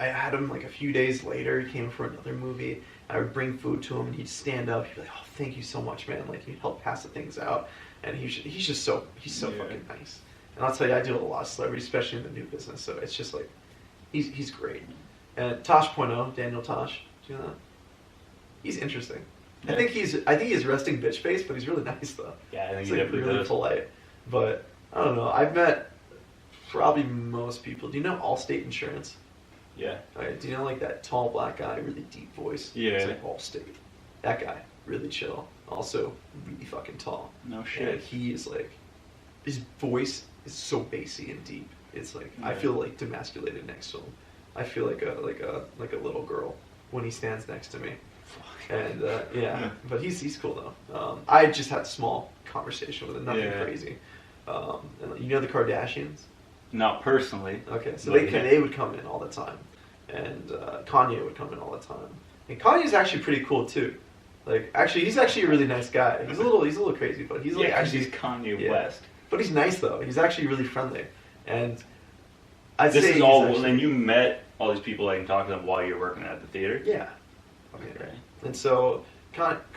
I had him like a few days later. He came for another movie. I would bring food to him, and he'd stand up. He'd be like, "Oh, thank you so much, man!" Like he'd help pass the things out, and he's just so Yeah. fucking nice. And I'll tell you, I deal with a lot of celebrities, especially in the new business. So it's just like he's great. And Tosh Point Daniel Tosh, do you know that? He's interesting. Yeah. I think he's resting bitch face, but he's really nice though. Yeah, I think He's he like definitely really does. polite. But I don't know. I've met probably most people. Do you know Allstate Insurance? Yeah. Okay, do you know like that tall black guy, really deep voice? Yeah. It's like Allstate. That guy, really chill. Also, really fucking tall. No And shit. he is like, his voice is so bassy and deep. It's like I Yeah. feel like demasculated next to him. I feel like a little girl when he stands next to me. And yeah, but he's cool though. I just had a small conversation with him, nothing Yeah. crazy. And you know the Kardashians? Not personally. Okay, so But they would come in all the time, and Kanye would come in all the time. And Kanye's actually pretty cool too. Like, actually, he's actually a really nice guy. He's a little crazy, but he's like Yeah, 'cause actually he's Kanye yeah. West. But he's nice though. He's actually really friendly, and I'd This say is he's all. actually- Then you met all these people, like, and talked to them while you're working at the theater. Yeah. Okay. And so,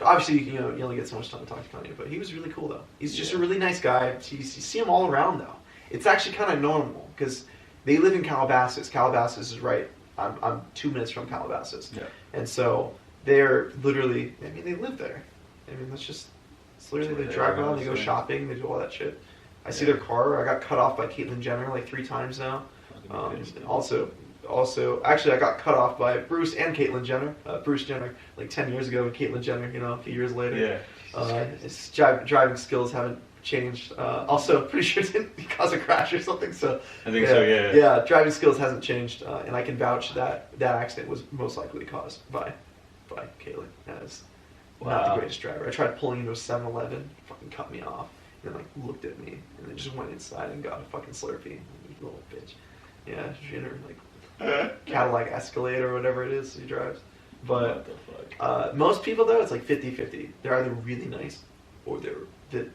obviously, you only get so much time to talk to Kanye, but he was really cool though. He's just a really nice guy. You see him all around though. It's actually kind of normal because they live in Calabasas. Calabasas is right. I'm 2 minutes from Calabasas. Yeah. And so they're literally. I mean, they live there. I mean, it's literally That's where they they drive are, around, they go honestly. shopping, they do all that shit. I see Yeah. their car. I got cut off by Caitlyn Jenner like 3 times now. Fucking And also, actually, I got cut off by Bruce and Caitlyn Jenner. Bruce Jenner, like 10 years ago, and Caitlyn Jenner, a few years later. Yeah. His driving skills haven't changed. Also, pretty sure it didn't cause a crash or something. So I think so, yeah. Yeah, driving skills hasn't changed, and I can vouch that accident was most likely caused by Caitlyn as not Wow. the greatest driver. I tried pulling into a 7-Eleven, fucking cut me off, and then looked at me, and then just went inside and got a fucking Slurpee. You little bitch. Yeah, she in her Cadillac Escalade or whatever it is he drives. But What the fuck? most people though, it's like 50-50. They're either really nice or they're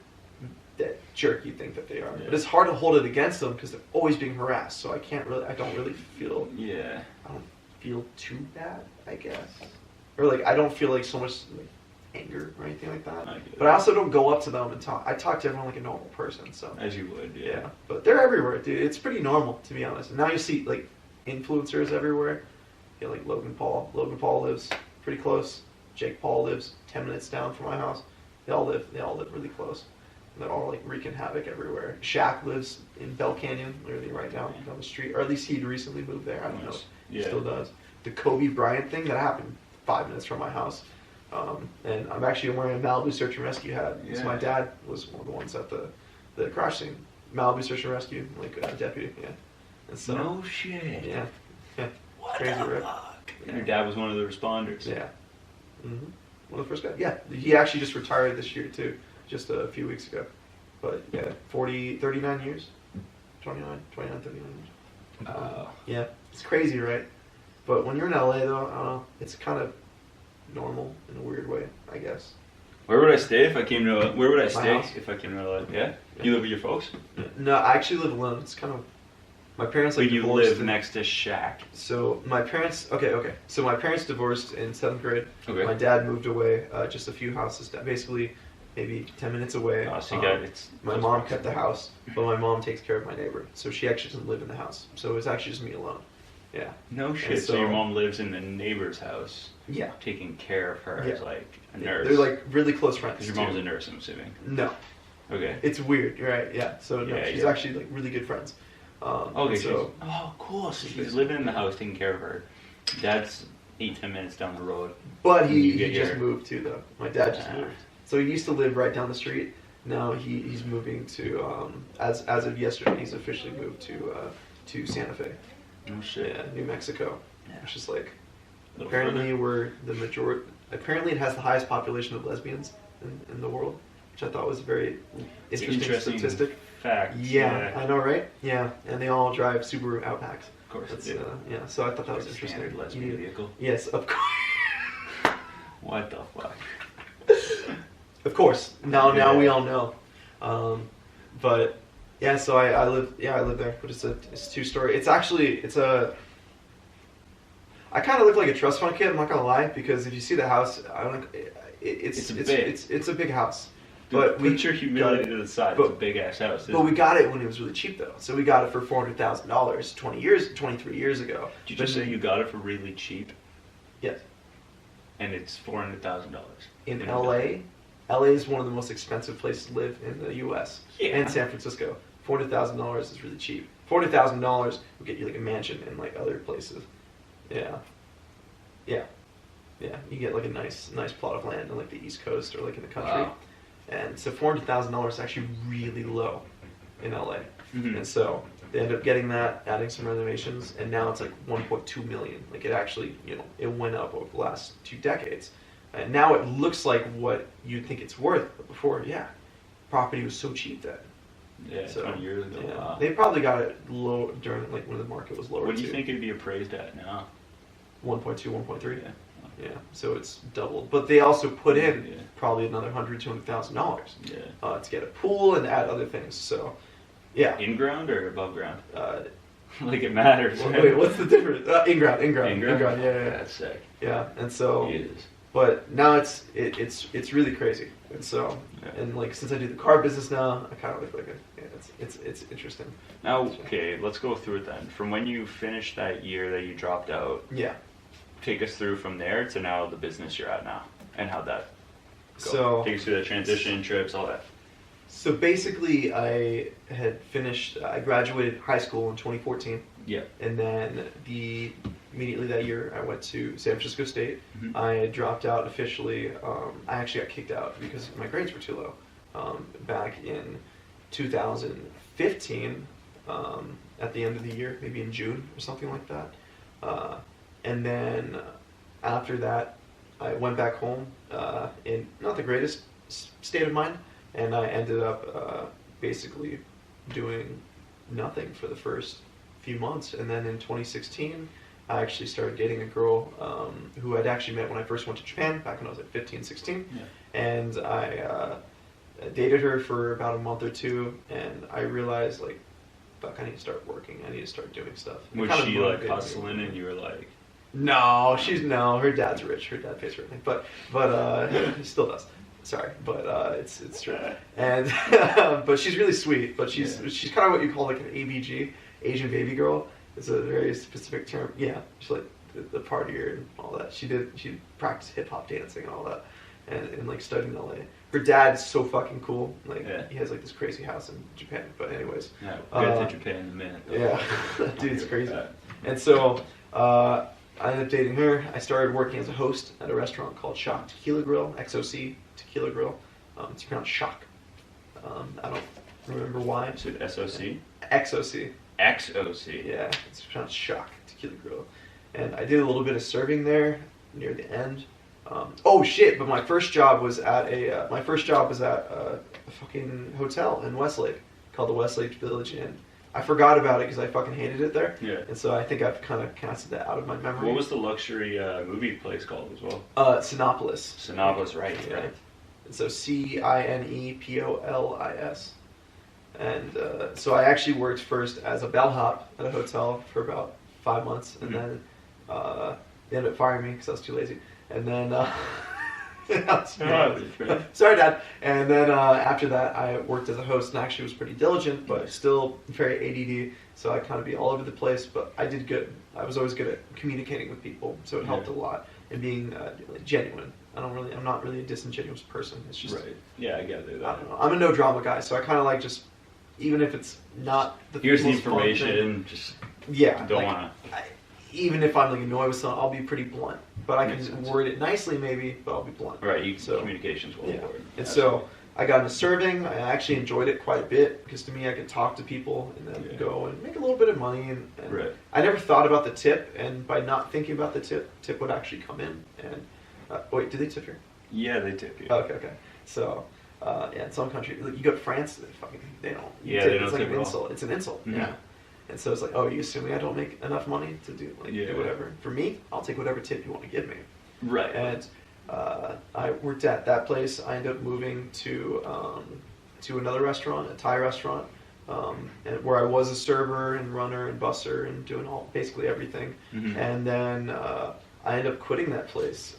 that jerk you think that they are. Yeah. But it's hard to hold it against them because they're always being harassed. So I don't really feel too bad, I guess. Or like I don't feel like so much like anger or anything like that. I get it. But I also don't go up to them and talk. I talk to everyone like a normal person. So As you would, yeah. yeah, but they're everywhere, dude. It's pretty normal, to be honest. And now you see like influencers everywhere. You know, like Logan Paul. Logan Paul lives pretty close. Jake Paul lives 10 minutes down from my house. They all live really close. And they're all like wreaking havoc everywhere. Shaq lives in Bell Canyon, literally right down the street, or at least he'd recently moved there. I don't know. He Yeah. still does. The Kobe Bryant thing that happened 5 minutes from my house. And I'm actually wearing a Malibu Search and Rescue hat. Because Yeah. my dad was one of the ones at the crash scene. Malibu Search and Rescue, like deputy, yeah. And so, No shit. yeah. What Crazy, the right? fuck? Your dad was one of the responders. Yeah. One of the first guys. Yeah, he actually just retired this year too, just a few weeks ago. But yeah, 39 years. 39, 39 years. Yeah, it's crazy, right? But when you're in LA though, I don't know, it's kind of normal in a weird way, I guess. Where would I stay if I came to? Where would I My stay house. if I came to LA? Yeah. You live with your folks? No, I actually live alone. It's kind of my parents like But you divorced live and- next to Shaq. So my parents, okay. So my parents divorced in 7th grade. Okay. My dad moved away just a few houses down, basically maybe 10 minutes away. Oh, so you got it's. My mom kept the house, but my mom takes care of my neighbor, so she actually doesn't live in the house. So it's actually just me alone. Yeah. No shit. So, so- your mom lives in the neighbor's house, Yeah. taking care of her Yeah. as like a nurse. They're like really close friends. Because your mom's too. a nurse, I'm assuming. No, Okay. it's weird. You're right. Yeah. So no, Yeah, she's yeah. actually like really good friends. Okay. So Cool. So she's living in the house, taking care of her. Dad's 8-10 minutes down the road. but You he get just your- moved too though. My dad just Ah. moved. So he used to live right down the street. Now he's moving to as of yesterday he's officially moved to Santa Fe. No shit. Yeah, New Mexico. Yeah. Which is like Little apparently we're the majority. Apparently it has the highest population of lesbians in the world, which I thought was a very It's interesting statistic. fact. Yeah, I know, right? Yeah, and they all drive Subaru Outbacks. Of course That's they do. yeah. So I thought that was Like a interesting. standard lesbian vehicle. Yes, of course. What the fuck? Of course. Now Yeah. we all know. But yeah, so I live there, but it's 2-story. It's actually I kind of look like a trust fund kid. I'm not gonna lie, because if you see the house, it's a big house. But Put we your got humility it. to the side. But- It's a big ass house. But we got it when it was really cheap though. So we got it for $400,000 23 years ago. Did you just But say you got it for really cheap? Yes. And it's $400,000 In LA, LA is one of the most expensive places to live in the U.S. Yeah. And San Francisco. $400,000 is really cheap. $400,000 will get you like a mansion in like other places. Yeah. You get like a nice plot of land on like the East Coast or like in the country. Wow. And so $400,000 is actually really low in LA. Mhm. And so they end up getting that, adding some renovations, and now it's like 1.2 million. Like it actually, it went up over the last 2 decades. And now it looks like what you'd think it's worth. But before, property was so cheap then. Yeah, So, 20 years ago. yeah. Wow. They probably got it low during like when the market was lower What do you too. think it'd be appraised at now? 1.2, 1.3. Yeah. Yeah, so it's doubled. But they also put in Yeah. probably another $100,000-$200,000 Yeah. to get a pool and add other things. So, yeah. In ground or above ground? Uh, Like it matters. wait, what's the difference? In ground. In ground? Yeah. That's sick. Yeah, and so, It is. but now it's really crazy. And so, Yeah. and like since I do the car business now, I kind of look like it's interesting. Now, okay, let's go through it then. From when you finished that year that you dropped out, Yeah. take us through from there to now the business you're at now, and how'd that go? So- take us through that transition, trips, all that. So basically, I had finished. I graduated high school in 2014. Yeah. And then immediately that year, I went to San Francisco State. Mhm. I dropped out officially. I actually got kicked out because my grades were too low. Back in 2015, at the end of the year, maybe in June or something like that. And then after that, I went back home in not the greatest state of mind, and I ended up basically doing nothing for the first few months. And then in 2016, I actually started dating a girl who I'd actually met when I first went to Japan back when I was like 15, 16. Yeah. And I dated her for about a month or two, and I realized, like, fuck, I need to start working. I need to start doing stuff. It Was kinda she like motivated me. hustling and you were like, No, her dad's rich. Her dad pays for everything, but he still does. Sorry, but it's true. And but she's really sweet. But she's kind of what you call like an ABG, Asian baby girl. It's a very specific term. Yeah, she's like the partier and all that. She practiced hip hop dancing and all that, and like studied in LA. Her dad's so fucking cool. Like he has like this crazy house in Japan. But anyways, yeah, we'll get to Japan in a minute. though. yeah, dude's crazy. That. And so I ended up dating her. I started working as a host at a restaurant called Shock Tequila Grill, XOC Tequila Grill. It's pronounced Shock. I don't remember why. Is it SOC? XOC. XOC. Yeah, it's pronounced Shock Tequila Grill. And I did a little bit of serving there near the end. Oh shit! But my first job was at a fucking hotel in Westlake called the Westlake Village Inn. I forgot about it because I fucking hated it there. Yeah. And so I think I've kind of casted that out of my memory. What was the luxury movie place called as well? Sinopolis. Sinopolis, right? Yeah. Right. And so Cinepolis. And so I actually worked first as a bellhop at a hotel for about 5 months, and then they ended up firing me because I was too lazy. And then sorry, Dad. And then after that, I worked as a host, and actually was pretty diligent, but still very ADD. So I kind of be all over the place, but I did good. I was always good at communicating with people, so it helped a lot, and being genuine. I'm not really a disingenuous person. It's just Right. Yeah, I gathered that. I don't know. I'm a no drama guy, so I kind of like just, even if it's not the Here's the most fun thing- information. Just yeah, don't like, want even if I'm like annoyed with something, I'll be pretty blunt. But I Makes can sense. word it nicely, maybe, but I'll be blunt. to. Right. So- Communication's well Yeah. important. And so I got into serving. I actually enjoyed it quite a bit because to me, I could talk to people and then Yeah. go and make a little bit of money. And Right. I never thought about the tip, and by not thinking about the tip would actually come in. And wait, do they tip here? Yeah, they tip you. Okay. So, yeah, in some countries, like you go to France, they don't. Yeah, tip. they don't It's like tip an at all. insult. It's an insult. Mhm. Yeah. And so it's like, oh, you assuming I don't make enough money to do Yeah. do whatever? For me, I'll take whatever tip you want to give me. Right. And I worked at that place. I ended up moving to another restaurant, a Thai restaurant, and where I was a server and runner and busser and doing basically everything. Mhm. And then I ended up quitting that place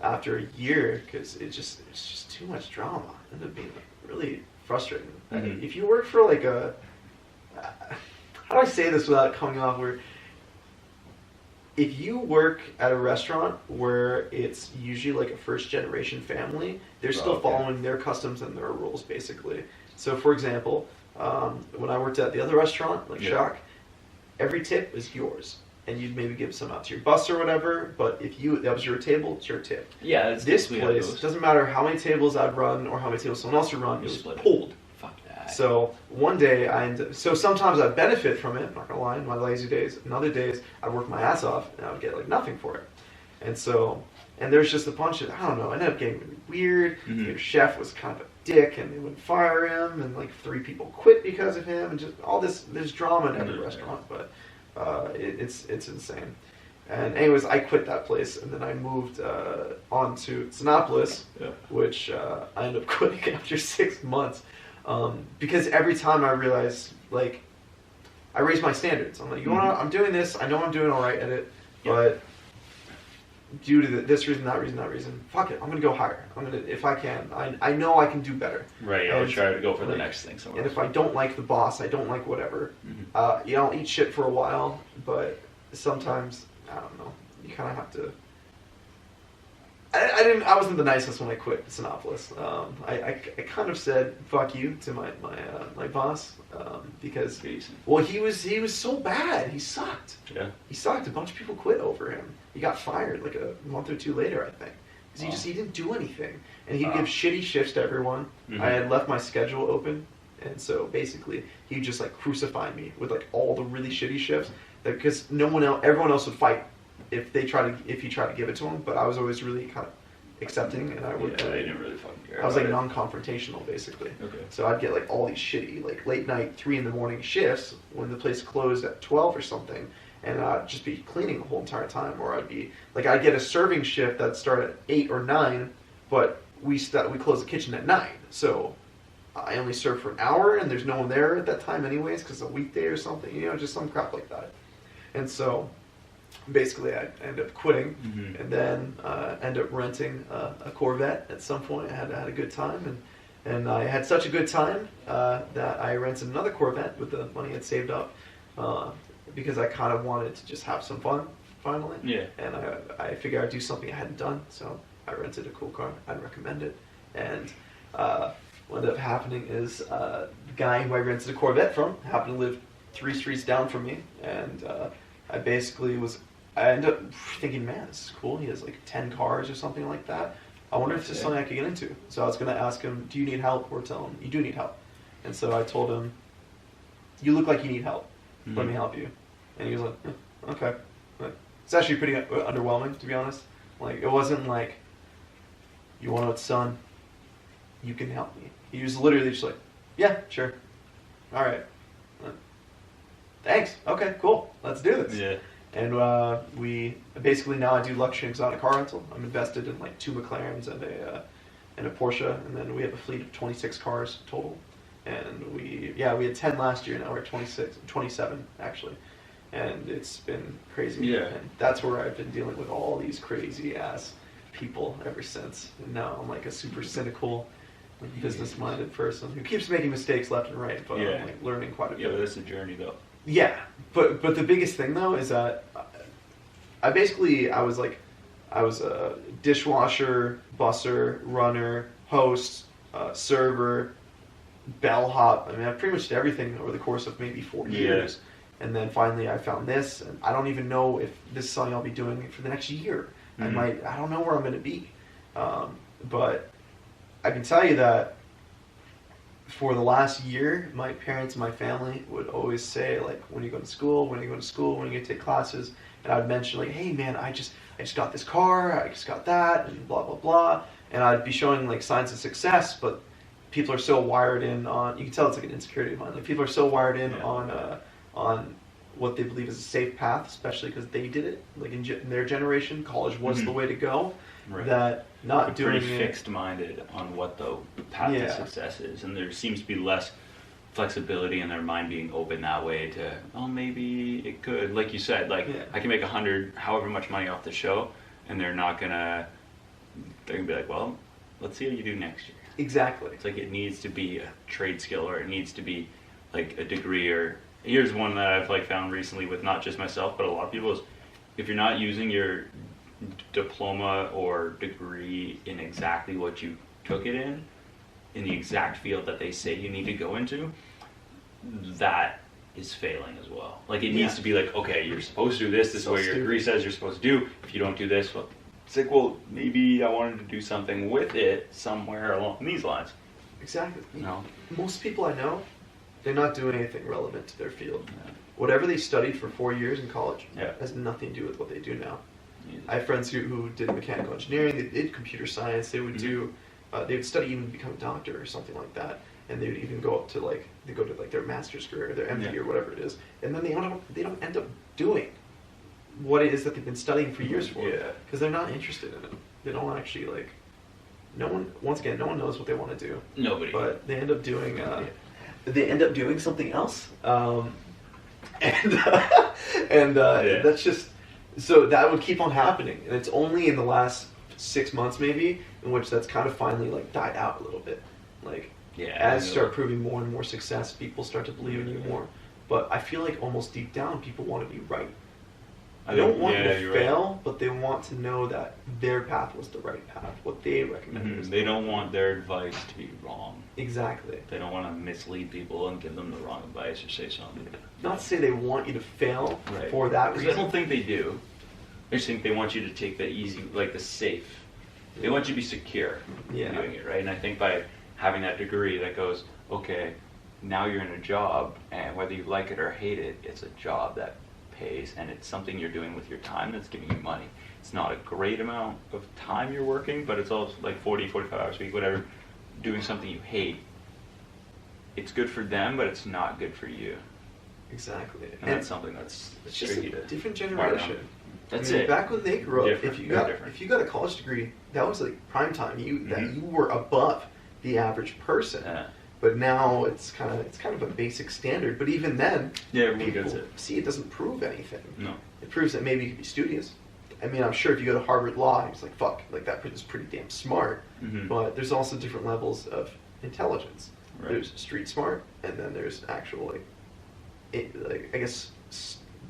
after a year because it's just too much drama. It ended up being really frustrating. Mhm. If you work for like how do I say this without coming off weird? If you work at a restaurant where it's usually like a first generation family, they're still Okay. following their customs and their rules basically. So for example, when I worked at the other restaurant, like Yeah. Shock, every tip is yours. And you'd maybe give some out to your bus or whatever, but if that was your table, it's your tip. Yeah, that's This basically how it place, goes. doesn't matter how many tables I'd run or how many tables someone else would run, it You was split it. pulled. Fuck that. So one day so sometimes I benefit from it, I'm not gonna lie, in my lazy days, and other days I'd work my ass off and I would get like nothing for it. And there's just a bunch of, I don't know, I ended up getting really weird. Mhm. Their chef was kind of a dick and they would fire him, and like 3 people quit because of him, and just all this, there's drama in every Yeah. restaurant, but it's insane. And anyways, I quit that place, and then I moved on to Sinopolis, Yeah. which I ended up quitting after 6 months. Because every time I realized, like, I raised my standards. I'm like, you know what, I'm doing this, I know I'm doing alright at it, but due to this reason, that reason, fuck it, I'm gonna go higher. I'm gonna, if I can, I know I can do better. Right, I would And, try to go for the like, next thing somewhere. And if I don't like the boss, I don't like whatever, you know, I'll eat shit for a while, but sometimes, I don't know, you kind of have to. I wasn't the nicest when I quit Sinopolis. I kind of said fuck you to my boss because well he was so bad, he sucked. Yeah. He sucked. A bunch of people quit over him. He got fired like a month or two later, I think, because he didn't do anything, and he'd give shitty shifts to everyone. Mhm. I had left my schedule open, and so basically he'd just like crucify me with like all the really shitty shifts, because everyone else would fight if he tried to give it to him, but I was always really kind of accepting, and I would. Yeah, I didn't really fucking care. I was like about non-confrontational, basically. Okay. So I'd get like all these shitty, like late night, 3 a.m. shifts when the place closed at 12 or something, and I'd just be cleaning the whole entire time, or I'd get a serving shift that started at 8 or 9, but we close the kitchen at 9, so I only serve for an hour, and there's no one there at that time anyways, because it's a weekday or something, you know, just some crap like that. And so basically I ended up quitting, and then ended up renting a Corvette at some point. I had a good time, and I had such a good time that I rented another Corvette with the money I'd saved up, because I kind of wanted to just have some fun finally. Yeah. And I figured I'd do something I hadn't done, so I rented a cool car. I'd recommend it. And what ended up happening is the guy who I rented a Corvette from happened to live 3 streets down from me, and I ended up thinking, man, this is cool. He has like 10 cars or something like that. I wonder if this is something I could get into. So I was going to ask him, do you need help? Or tell him, you do need help. And so I told him, you look like you need help. Let me help you. And he was like, okay. Like, it's actually pretty underwhelming, to be honest. Like, it wasn't like, you want to know what, son? You can help me. He was literally just like, yeah, sure. All right. Thanks. Okay, cool. Let's do this. Yeah. And we basically now I do luxury exotic car rental. I'm invested in like 2 McLarens and a Porsche, and then we have a fleet of 26 cars total. And we had 10 last year. Now we're at 27 actually, and it's been crazy. Yeah. And that's where I've been dealing with all these crazy ass people ever since. And now I'm like a super cynical, business-minded person who keeps making mistakes left and right, but I'm like learning quite a bit. Yeah, but it's a journey though. Yeah, but the biggest thing though is that I was a dishwasher, busser, runner, host, server, bellhop. I mean, I pretty much did everything over the course of maybe 4 years. And then finally I found this, and I don't even know if this is something I'll be doing for the next year. I don't know where I'm going to be. But I can tell you that for the last year, my parents and my family would always say, like, when are you going to school? When are you going to school? When are you going to take classes? And I would mention, like, hey, man, I just got this car, I just got that, and blah, blah, blah. And I'd be showing, like, signs of success, but people are so wired in on, you can tell it's like an insecurity of mine. Like, people are so wired in on what they believe is a safe path, especially because they did it. Like, in their generation, college was the way to go. Right. That not They're doing pretty it. fixed-minded on what the path to success is, and there seems to be less flexibility in their mind being open that way to, oh, maybe it could. Like you said, like, I can make 100, however much money off the show, and they're gonna be like, well, let's see how you do next year. Exactly. It's like it needs to be a trade skill, or it needs to be like a degree, or here's one that I've like found recently with not just myself, but a lot of people is, if you're not using your diploma or degree in exactly what you took it in the exact field that they say you need to go into, that is failing as well. Like, it needs to be like, okay, you're supposed to do this is what your degree says you're supposed to do. If you don't do this, well, it's like, well, maybe I wanted to do something with it somewhere along these lines. Exactly. No. Most people I know, they're not doing anything relevant to their field. Whatever they studied for 4 years in college has nothing to do with what they do now. I have friends who did mechanical engineering, they did computer science, they would do, they would study even to become a doctor or something like that, and they would even go up to their master's degree or their MD or whatever it is, and then they don't end up doing what it is that they've been studying for years for. Yeah. Because they're not interested in it. They don't actually like. No one. Once again, no one knows what they want to do. Nobody. But they end up doing. Something else. Yeah. That's just. So that would keep on happening, and it's only in the last 6 months maybe in which that's kind of finally like died out a little bit. Like Yeah. as I you know. start proving more and more success, people start to believe in you more. But I feel like almost deep down, people want to be right. I They don't think- want yeah, you to you're right. fail, but they want to know that their path was the right path, what they recommended. was They the don't right want their advice to be wrong. path. Exactly. They don't want to mislead people and give them the wrong advice or say something. Not to say they want you to fail Right. for that 'Cause I reason. don't think they do. I just think they want you to take the easy, like the safe. They want you to be secure Yeah. in doing it, right? And I think by having that degree that goes, okay, now you're in a job, and whether you like it or hate it, it's a job that pays, and it's something you're doing with your time that's giving you money. It's not a great amount of time you're working, but it's also like 40, 45 hours a week, whatever, doing something you hate. It's good for them, but it's not good for you. Exactly. And that's something that's it's just tricky a to different wire generation. down. That's I mean, it. Back when they grew up, Different, if you very got different. if you got a college degree, that was like prime time. That Mhm. you were above the average person. Yeah. But now it's kind of a basic standard. But even then, Yeah, everyone people gets it. see it doesn't prove anything. No. It proves that maybe you can be studious. I mean, I'm sure if you go to Harvard Law, it's like fuck, like that person's pretty damn smart. Mhm. But there's also different levels of intelligence. Right. There's street smart, and then there's actual like I guess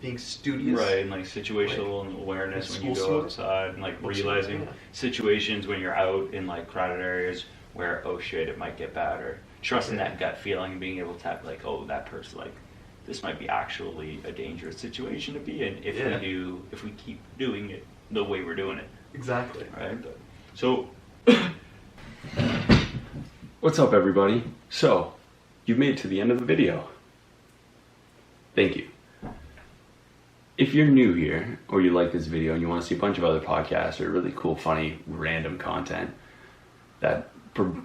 being studious. Right, and like situational awareness when you school go smart. outside, and like What's realizing smart, yeah. situations when you're out in like crowded areas where, oh shit, it might get bad, or trusting Yeah. that gut feeling and being able to have like, oh, that person, like, this might be actually a dangerous situation to be in if Yeah. if we keep doing it the way we're doing it, Exactly. right? So, what's up, everybody? So, you've made it to the end of the video. Thank you. If you're new here, or you like this video and you want to see a bunch of other podcasts or really cool, funny, random content that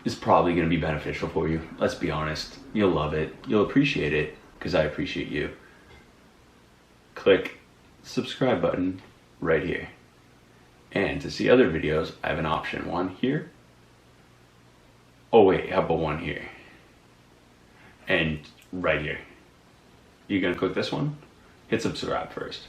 is probably going to be beneficial for you, let's be honest, you'll love it, you'll appreciate it, because I appreciate you. Click the subscribe button right here. And to see other videos, I have an option. One here. Oh wait, how about one here? And right here. You're going to click this one? Hit subscribe first.